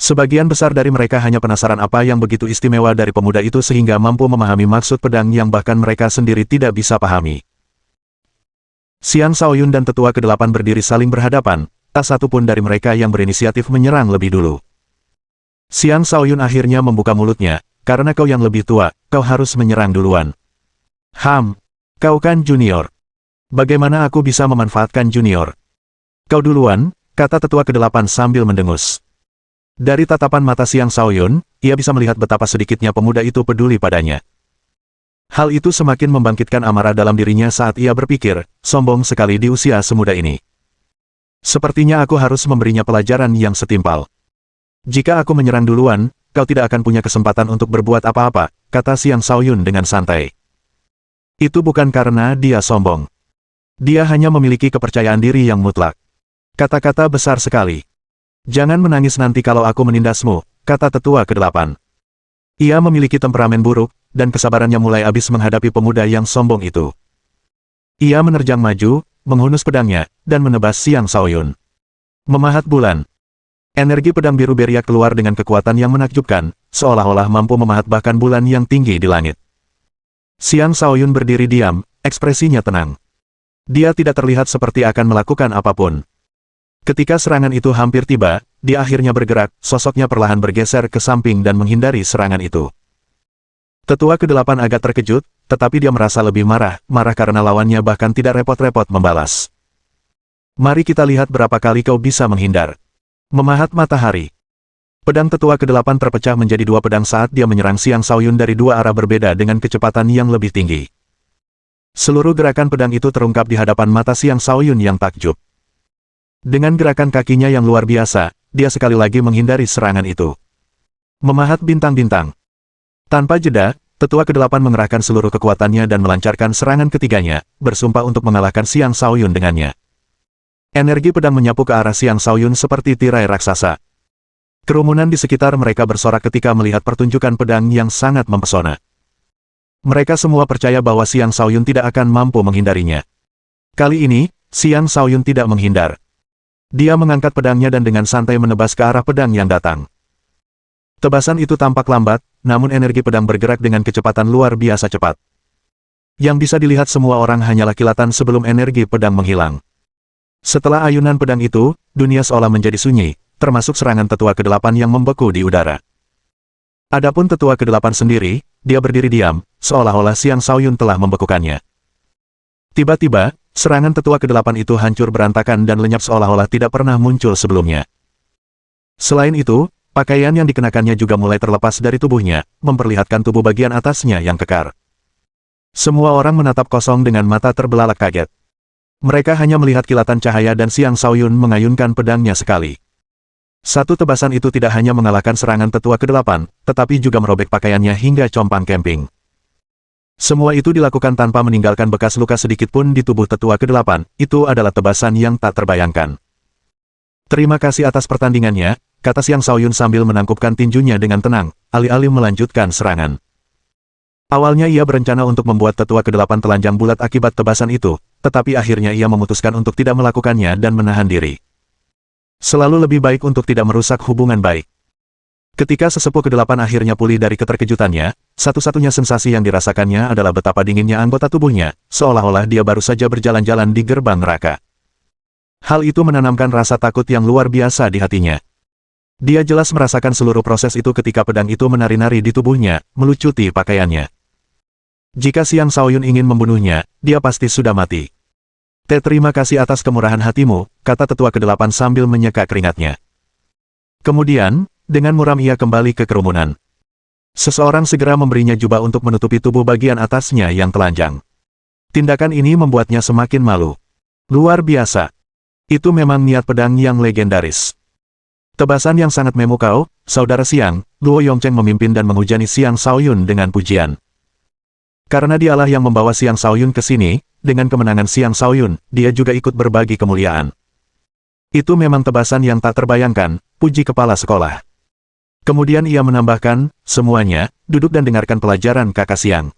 Speaker 1: Sebagian besar dari mereka hanya penasaran apa yang begitu istimewa dari pemuda itu sehingga mampu memahami maksud pedang yang bahkan mereka sendiri tidak bisa pahami. Xiang Shaoyun dan tetua ke-8 berdiri saling berhadapan, tak satu pun dari mereka yang berinisiatif menyerang lebih dulu. Xiang Shaoyun akhirnya membuka mulutnya, karena kau yang lebih tua, kau harus menyerang duluan. Kau kan junior. Bagaimana aku bisa memanfaatkan junior? Kau duluan, kata tetua ke-8 sambil mendengus. Dari tatapan mata Xiang Shaoyun, ia bisa melihat betapa sedikitnya pemuda itu peduli padanya. Hal itu semakin membangkitkan amarah dalam dirinya saat ia berpikir, sombong sekali di usia semuda ini. Sepertinya aku harus memberinya pelajaran yang setimpal. Jika aku menyerang duluan, kau tidak akan punya kesempatan untuk berbuat apa-apa, kata Xiang Shaoyun dengan santai. Itu bukan karena dia sombong. Dia hanya memiliki kepercayaan diri yang mutlak. Kata-kata besar sekali. Jangan menangis nanti kalau aku menindasmu, kata tetua ke-8. Ia memiliki temperamen buruk, dan kesabarannya mulai habis menghadapi pemuda yang sombong itu. Ia menerjang maju, menghunus pedangnya, dan menebas Xiang Shaoyun. Memahat bulan. Energi pedang biru beriak keluar dengan kekuatan yang menakjubkan, seolah-olah mampu memahat bahkan bulan yang tinggi di langit. Xiang Shaoyun berdiri diam, ekspresinya tenang. Dia tidak terlihat seperti akan melakukan apapun. Ketika serangan itu hampir tiba, dia akhirnya bergerak, sosoknya perlahan bergeser ke samping dan menghindari serangan itu. Tetua ke-8 agak terkejut, tetapi dia merasa lebih marah karena lawannya bahkan tidak repot-repot membalas. Mari kita lihat berapa kali kau bisa menghindar. Memahat matahari. Pedang tetua ke-8 terpecah menjadi dua pedang saat dia menyerang Xiang Shaoyun dari dua arah berbeda dengan kecepatan yang lebih tinggi. Seluruh gerakan pedang itu terungkap di hadapan mata Xiang Shaoyun yang takjub. Dengan gerakan kakinya yang luar biasa, dia sekali lagi menghindari serangan itu. Memahat bintang-bintang. Tanpa jeda, tetua ke-8 mengerahkan seluruh kekuatannya dan melancarkan serangan ketiganya, bersumpah untuk mengalahkan Xiang Shaoyun dengannya. Energi pedang menyapu ke arah Xiang Shaoyun seperti tirai raksasa. Kerumunan di sekitar mereka bersorak ketika melihat pertunjukan pedang yang sangat mempesona. Mereka semua percaya bahwa Xiang Shaoyun tidak akan mampu menghindarinya. Kali ini, Xiang Shaoyun tidak menghindar. Dia mengangkat pedangnya dan dengan santai menebas ke arah pedang yang datang. Tebasan itu tampak lambat, namun energi pedang bergerak dengan kecepatan luar biasa cepat. Yang bisa dilihat semua orang hanyalah kilatan sebelum energi pedang menghilang. Setelah ayunan pedang itu, dunia seolah menjadi sunyi, termasuk serangan tetua ke-8 yang membeku di udara. Adapun tetua ke-8 sendiri, dia berdiri diam, seolah-olah Xiang Shaoyun telah membekukannya. Tiba-tiba, serangan tetua ke-8 itu hancur berantakan dan lenyap seolah-olah tidak pernah muncul sebelumnya. Selain itu, pakaian yang dikenakannya juga mulai terlepas dari tubuhnya, memperlihatkan tubuh bagian atasnya yang kekar. Semua orang menatap kosong dengan mata terbelalak kaget. Mereka hanya melihat kilatan cahaya dan Xiang Shaoyun mengayunkan pedangnya sekali. Satu tebasan itu tidak hanya mengalahkan serangan tetua ke-8, tetapi juga merobek pakaiannya hingga compang camping. Semua itu dilakukan tanpa meninggalkan bekas luka sedikit pun di tubuh tetua ke-8, itu adalah tebasan yang tak terbayangkan. Terima kasih atas pertandingannya, kata Xiang Shaoyun sambil menangkupkan tinjunya dengan tenang, alih-alih melanjutkan serangan. Awalnya ia berencana untuk membuat tetua ke-8 telanjang bulat akibat tebasan itu, tetapi akhirnya ia memutuskan untuk tidak melakukannya dan menahan diri. Selalu lebih baik untuk tidak merusak hubungan baik. Ketika sesepuh ke-8 akhirnya pulih dari keterkejutannya, satu-satunya sensasi yang dirasakannya adalah betapa dinginnya anggota tubuhnya, seolah-olah dia baru saja berjalan-jalan di gerbang neraka. Hal itu menanamkan rasa takut yang luar biasa di hatinya. Dia jelas merasakan seluruh proses itu ketika pedang itu menari-nari di tubuhnya, melucuti pakaiannya. Jika Xiang Shaoyun ingin membunuhnya, dia pasti sudah mati. Terima kasih atas kemurahan hatimu, kata tetua ke-8 sambil menyeka keringatnya. Kemudian, dengan muram ia kembali ke kerumunan. Seseorang segera memberinya jubah untuk menutupi tubuh bagian atasnya yang telanjang. Tindakan ini membuatnya semakin malu. Luar biasa. Itu memang niat pedang yang legendaris. Tebasan yang sangat memukau, saudara Siang, Luo Yongcheng memimpin dan menghujani Siang Shaoyun dengan pujian. Karena dialah yang membawa Siang Shaoyun ke sini, dengan kemenangan Siang Shaoyun, dia juga ikut berbagi kemuliaan. Itu memang tebasan yang tak terbayangkan, puji kepala sekolah. Kemudian ia menambahkan, semuanya, duduk dan dengarkan pelajaran kakak Siang.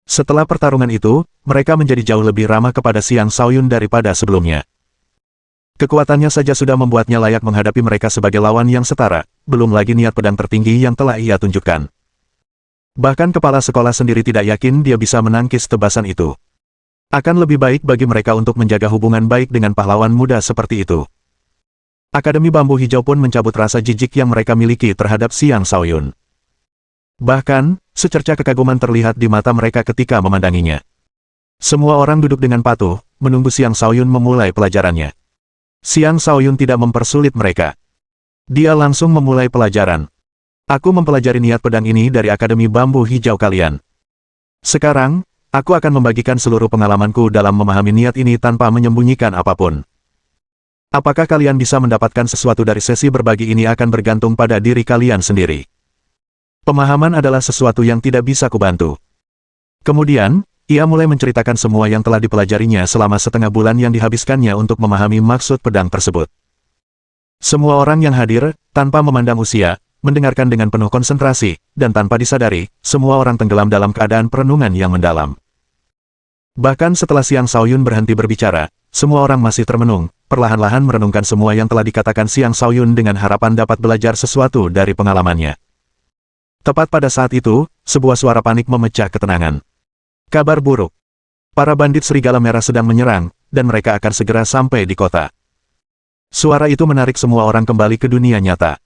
Speaker 1: Setelah pertarungan itu, mereka menjadi jauh lebih ramah kepada Siang Shaoyun daripada sebelumnya. Kekuatannya saja sudah membuatnya layak menghadapi mereka sebagai lawan yang setara, belum lagi niat pedang tertinggi yang telah ia tunjukkan. Bahkan kepala sekolah sendiri tidak yakin dia bisa menangkis tebasan itu. Akan lebih baik bagi mereka untuk menjaga hubungan baik dengan pahlawan muda seperti itu. Akademi Bambu Hijau pun mencabut rasa jijik yang mereka miliki terhadap Siang Shaoyun. Bahkan, secerca kekaguman terlihat di mata mereka ketika memandanginya. Semua orang duduk dengan patuh, menunggu Siang Shaoyun memulai pelajarannya. Siang Shaoyun tidak mempersulit mereka. Dia langsung memulai pelajaran. Aku mempelajari niat pedang ini dari Akademi Bambu Hijau kalian. Sekarang, aku akan membagikan seluruh pengalamanku dalam memahami niat ini tanpa menyembunyikan apapun. Apakah kalian bisa mendapatkan sesuatu dari sesi berbagi ini akan bergantung pada diri kalian sendiri. Pemahaman adalah sesuatu yang tidak bisa kubantu. Kemudian, ia mulai menceritakan semua yang telah dipelajarinya selama setengah bulan yang dihabiskannya untuk memahami maksud pedang tersebut. Semua orang yang hadir, tanpa memandang usia, mendengarkan dengan penuh konsentrasi, dan tanpa disadari, semua orang tenggelam dalam keadaan perenungan yang mendalam. Bahkan setelah Siang Shaoyun berhenti berbicara, semua orang masih termenung, perlahan-lahan merenungkan semua yang telah dikatakan Siang Shaoyun dengan harapan dapat belajar sesuatu dari pengalamannya. Tepat pada saat itu, sebuah suara panik memecah ketenangan. Kabar buruk. Para bandit serigala merah sedang menyerang, dan mereka akan segera sampai di kota. Suara itu menarik semua orang kembali ke dunia nyata.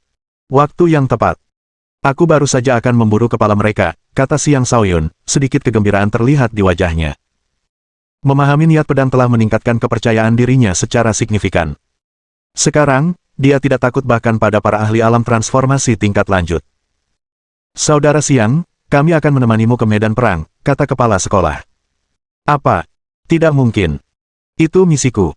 Speaker 1: Waktu yang tepat. Aku baru saja akan memburu kepala mereka, kata Siang Shaoyun, sedikit kegembiraan terlihat di wajahnya. Memahami niat pedang telah meningkatkan kepercayaan dirinya secara signifikan. Sekarang, dia tidak takut bahkan pada para ahli alam transformasi tingkat lanjut. Saudara Siang, kami akan menemanimu ke medan perang, kata kepala sekolah. Apa? Tidak mungkin. Itu misiku.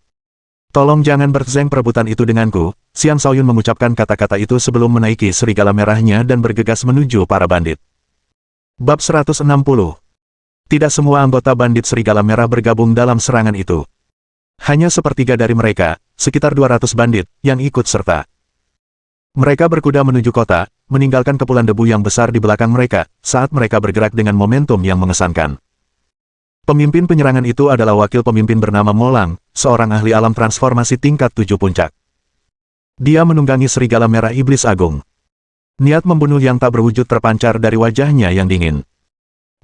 Speaker 1: Tolong jangan berzeng perebutan itu denganku. Siang Shaoyun mengucapkan kata-kata itu sebelum menaiki serigala merahnya dan bergegas menuju para bandit. Bab 160. Tidak semua anggota bandit serigala merah bergabung dalam serangan itu. Hanya sepertiga dari mereka, sekitar 200 bandit, yang ikut serta. Mereka berkuda menuju kota, meninggalkan kepulan debu yang besar di belakang mereka, saat mereka bergerak dengan momentum yang mengesankan. Pemimpin penyerangan itu adalah wakil pemimpin bernama Molang, seorang ahli alam transformasi tingkat 7 puncak. Dia menunggangi serigala merah iblis agung. Niat membunuh yang tak berwujud terpancar dari wajahnya yang dingin.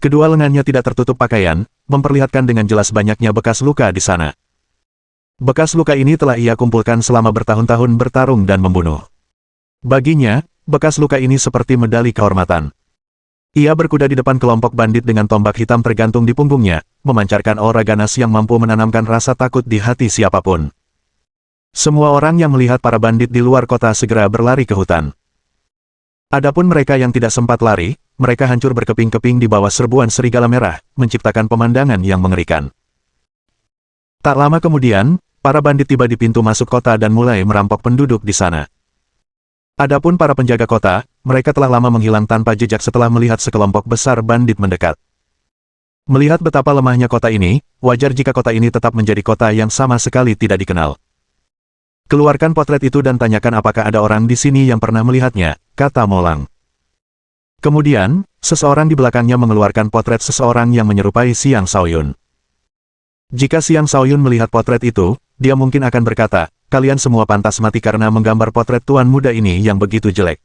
Speaker 1: Kedua lengannya tidak tertutup pakaian, memperlihatkan dengan jelas banyaknya bekas luka di sana. Bekas luka ini telah ia kumpulkan selama bertahun-tahun bertarung dan membunuh. Baginya, bekas luka ini seperti medali kehormatan. Ia berkuda di depan kelompok bandit dengan tombak hitam tergantung di punggungnya, memancarkan aura ganas yang mampu menanamkan rasa takut di hati siapapun. Semua orang yang melihat para bandit di luar kota segera berlari ke hutan. Adapun mereka yang tidak sempat lari, mereka hancur berkeping-keping di bawah serbuan serigala merah, menciptakan pemandangan yang mengerikan. Tak lama kemudian, para bandit tiba di pintu masuk kota dan mulai merampok penduduk di sana. Adapun para penjaga kota, mereka telah lama menghilang tanpa jejak setelah melihat sekelompok besar bandit mendekat. Melihat betapa lemahnya kota ini, wajar jika kota ini tetap menjadi kota yang sama sekali tidak dikenal. Keluarkan potret itu dan tanyakan apakah ada orang di sini yang pernah melihatnya, kata Molang. Kemudian, seseorang di belakangnya mengeluarkan potret seseorang yang menyerupai Siang Shaoyun. Jika Siang Shaoyun melihat potret itu, dia mungkin akan berkata, kalian semua pantas mati karena menggambar potret tuan muda ini yang begitu jelek.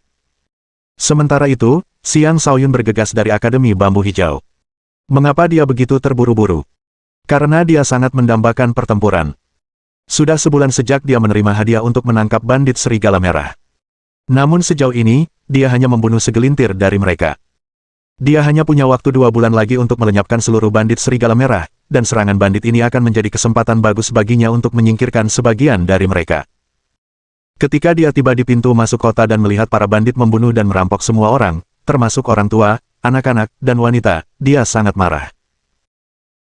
Speaker 1: Sementara itu, Siang Shaoyun bergegas dari Akademi Bambu Hijau. Mengapa dia begitu terburu-buru? Karena dia sangat mendambakan pertempuran. Sudah sebulan sejak dia menerima hadiah untuk menangkap bandit serigala merah. Namun sejauh ini, dia hanya membunuh segelintir dari mereka. Dia hanya punya waktu 2 bulan lagi untuk melenyapkan seluruh bandit serigala merah, dan serangan bandit ini akan menjadi kesempatan bagus baginya untuk menyingkirkan sebagian dari mereka. Ketika dia tiba di pintu masuk kota dan melihat para bandit membunuh dan merampok semua orang, termasuk orang tua, anak-anak, dan wanita, dia sangat marah.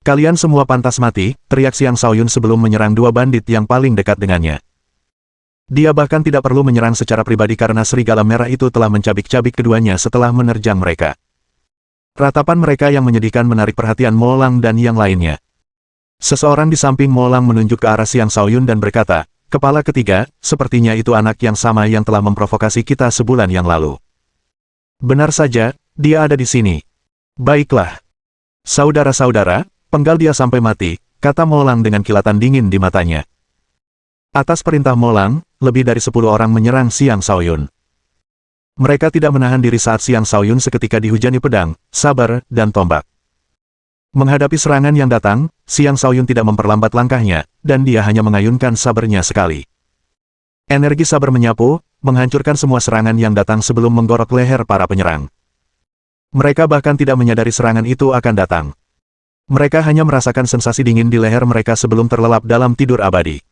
Speaker 1: Kalian semua pantas mati, teriak Xiang Shaoyun sebelum menyerang dua bandit yang paling dekat dengannya. Dia bahkan tidak perlu menyerang secara pribadi karena serigala merah itu telah mencabik-cabik keduanya setelah menerjang mereka. Ratapan mereka yang menyedihkan menarik perhatian Mo Lang dan yang lainnya. Seseorang di samping Mo Lang menunjuk ke arah Xiang Shaoyun dan berkata, "Kepala ketiga, sepertinya itu anak yang sama yang telah memprovokasi kita sebulan yang lalu." "Benar saja, dia ada di sini." "Baiklah. Saudara-saudara, penggal dia sampai mati," kata Mo Lang dengan kilatan dingin di matanya. Atas perintah Mo Lang, lebih dari 10 orang menyerang Xiang Shaoyun. Mereka tidak menahan diri saat Xiang Shaoyun seketika dihujani pedang, saber, dan tombak. Menghadapi serangan yang datang, Xiang Shaoyun tidak memperlambat langkahnya, dan dia hanya mengayunkan sabernya sekali. Energi saber menyapu, menghancurkan semua serangan yang datang sebelum menggorok leher para penyerang. Mereka bahkan tidak menyadari serangan itu akan datang. Mereka hanya merasakan sensasi dingin di leher mereka sebelum terlelap dalam tidur abadi.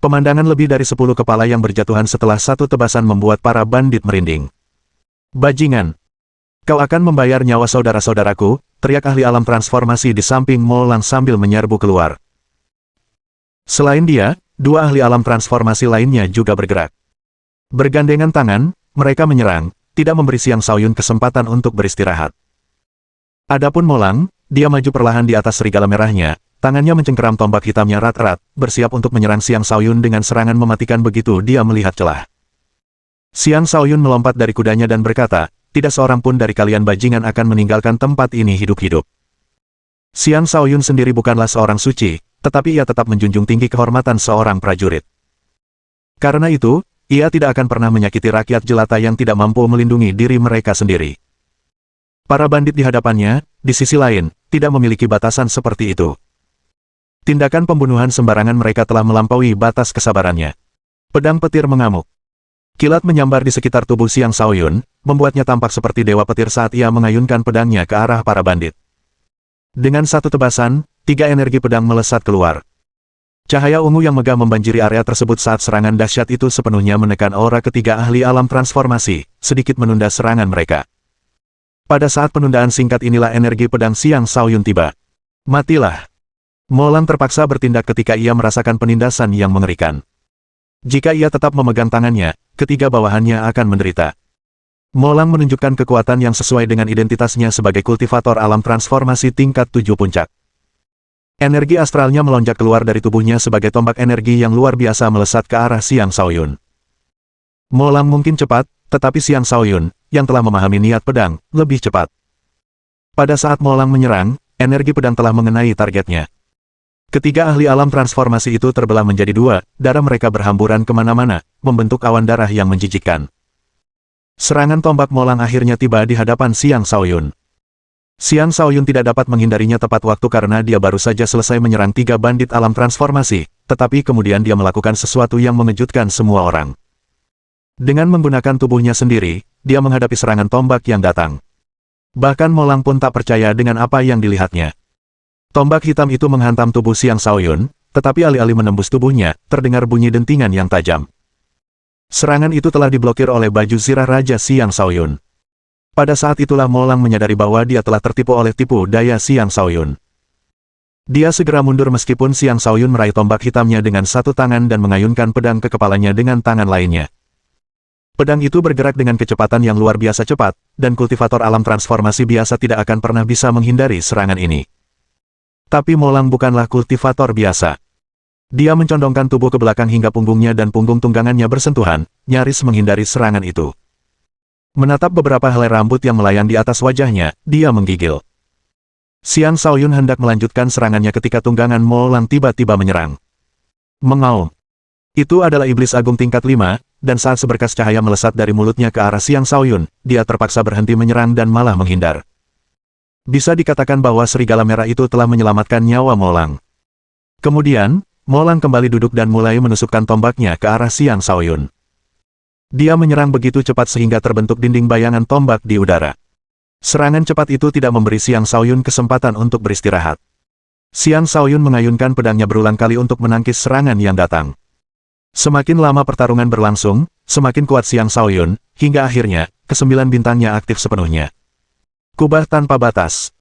Speaker 1: Pemandangan lebih dari 10 kepala yang berjatuhan setelah satu tebasan membuat para bandit merinding. "Bajingan! Kau akan membayar nyawa saudara-saudaraku," teriak ahli alam transformasi di samping Mo Lang sambil menyerbu keluar. Selain dia, dua ahli alam transformasi lainnya juga bergerak. Bergandengan tangan, mereka menyerang, tidak memberi Xiang Shaoyun kesempatan untuk beristirahat. Adapun Mo Lang, dia maju perlahan di atas serigala merahnya, tangannya mencengkeram tombak hitamnya erat-erat, bersiap untuk menyerang Xiang Shaoyun dengan serangan mematikan begitu dia melihat celah. Xiang Shaoyun melompat dari kudanya dan berkata, "Tidak seorang pun dari kalian bajingan akan meninggalkan tempat ini hidup-hidup." Xiang Shaoyun sendiri bukanlah seorang suci, tetapi ia tetap menjunjung tinggi kehormatan seorang prajurit. Karena itu, ia tidak akan pernah menyakiti rakyat jelata yang tidak mampu melindungi diri mereka sendiri. Para bandit di hadapannya, di sisi lain, tidak memiliki batasan seperti itu. Tindakan pembunuhan sembarangan mereka telah melampaui batas kesabarannya. Pedang petir mengamuk. Kilat menyambar di sekitar tubuh Xiang Shaoyun, membuatnya tampak seperti dewa petir saat ia mengayunkan pedangnya ke arah para bandit. Dengan satu tebasan, 3 energi pedang melesat keluar. Cahaya ungu yang megah membanjiri area tersebut saat serangan dahsyat itu sepenuhnya menekan aura ketiga ahli alam transformasi, sedikit menunda serangan mereka. Pada saat penundaan singkat inilah energi pedang Xiang Shaoyun tiba. Matilah. Mo Lang terpaksa bertindak ketika ia merasakan penindasan yang mengerikan. Jika ia tetap memegang tangannya, ketiga bawahannya akan menderita. Mo Lang menunjukkan kekuatan yang sesuai dengan identitasnya sebagai kultivator alam transformasi tingkat 7 puncak. Energi astralnya melonjak keluar dari tubuhnya sebagai tombak energi yang luar biasa melesat ke arah Xiang Shaoyun. Mo Lang mungkin cepat, tetapi Xiang Shaoyun, yang telah memahami niat pedang, lebih cepat. Pada saat Mo Lang menyerang, energi pedang telah mengenai targetnya. Ketiga ahli alam transformasi itu terbelah menjadi 2, darah mereka berhamburan kemana-mana, membentuk awan darah yang menjijikkan. Serangan tombak Mo Lang akhirnya tiba di hadapan Xiang Shaoyun. Xiang Shaoyun tidak dapat menghindarinya tepat waktu karena dia baru saja selesai menyerang 3 bandit alam transformasi, tetapi kemudian dia melakukan sesuatu yang mengejutkan semua orang. Dengan menggunakan tubuhnya sendiri, dia menghadapi serangan tombak yang datang. Bahkan Mo Lang pun tak percaya dengan apa yang dilihatnya. Tombak hitam itu menghantam tubuh Xiang Shaoyun, tetapi alih-alih menembus tubuhnya, terdengar bunyi dentingan yang tajam. Serangan itu telah diblokir oleh baju zirah Raja Xiang Shaoyun. Pada saat itulah Mo Lang menyadari bahwa dia telah tertipu oleh tipu daya Xiang Shaoyun. Dia segera mundur meskipun Xiang Shaoyun meraih tombak hitamnya dengan satu tangan dan mengayunkan pedang ke kepalanya dengan tangan lainnya. Pedang itu bergerak dengan kecepatan yang luar biasa cepat, dan kultivator alam transformasi biasa tidak akan pernah bisa menghindari serangan ini. Tapi Mo Lang bukanlah kultivator biasa. Dia mencondongkan tubuh ke belakang hingga punggungnya dan punggung tunggangannya bersentuhan, nyaris menghindari serangan itu. Menatap beberapa helai rambut yang melayang di atas wajahnya, dia menggigil. Xiang Shaoyun hendak melanjutkan serangannya ketika tunggangan Mo Lang tiba-tiba menyerang. Mengaum. Itu adalah iblis agung tingkat 5, dan saat seberkas cahaya melesat dari mulutnya ke arah Xiang Shaoyun, dia terpaksa berhenti menyerang dan malah menghindar. Bisa dikatakan bahwa serigala merah itu telah menyelamatkan nyawa Mo Lang. Kemudian, Mo Lang kembali duduk dan mulai menusukkan tombaknya ke arah Xiang Shaoyun. Dia menyerang begitu cepat sehingga terbentuk dinding bayangan tombak di udara. Serangan cepat itu tidak memberi Xiang Shaoyun kesempatan untuk beristirahat. Xiang Shaoyun mengayunkan pedangnya berulang kali untuk menangkis serangan yang datang. Semakin lama pertarungan berlangsung, semakin kuat Xiang Shaoyun, hingga akhirnya, ke-9 bintangnya aktif sepenuhnya. Kubah tanpa batas.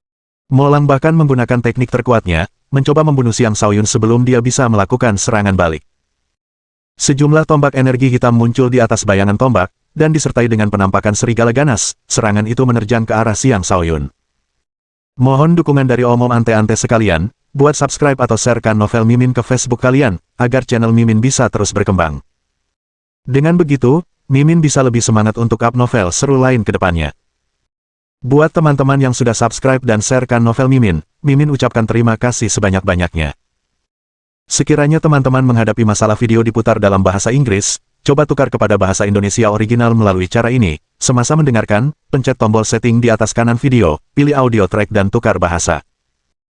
Speaker 1: Molang bahkan menggunakan teknik terkuatnya, mencoba membunuh Xiang Shaoyun sebelum dia bisa melakukan serangan balik. Sejumlah tombak energi hitam muncul di atas bayangan tombak, dan disertai dengan penampakan serigala ganas, serangan itu menerjang ke arah Xiang Shaoyun. Mohon dukungan dari omom ante-ante sekalian, buat subscribe atau sharekan novel Mimin ke Facebook kalian, agar channel Mimin bisa terus berkembang. Dengan begitu, Mimin bisa lebih semangat untuk up novel seru lain ke depannya. Buat teman-teman yang sudah subscribe dan sharekan novel Mimin, Mimin ucapkan terima kasih sebanyak-banyaknya. Sekiranya teman-teman menghadapi masalah video diputar dalam bahasa Inggris, coba tukar kepada bahasa Indonesia original melalui cara ini. Semasa mendengarkan, pencet tombol setting di atas kanan video, pilih audio track dan tukar bahasa.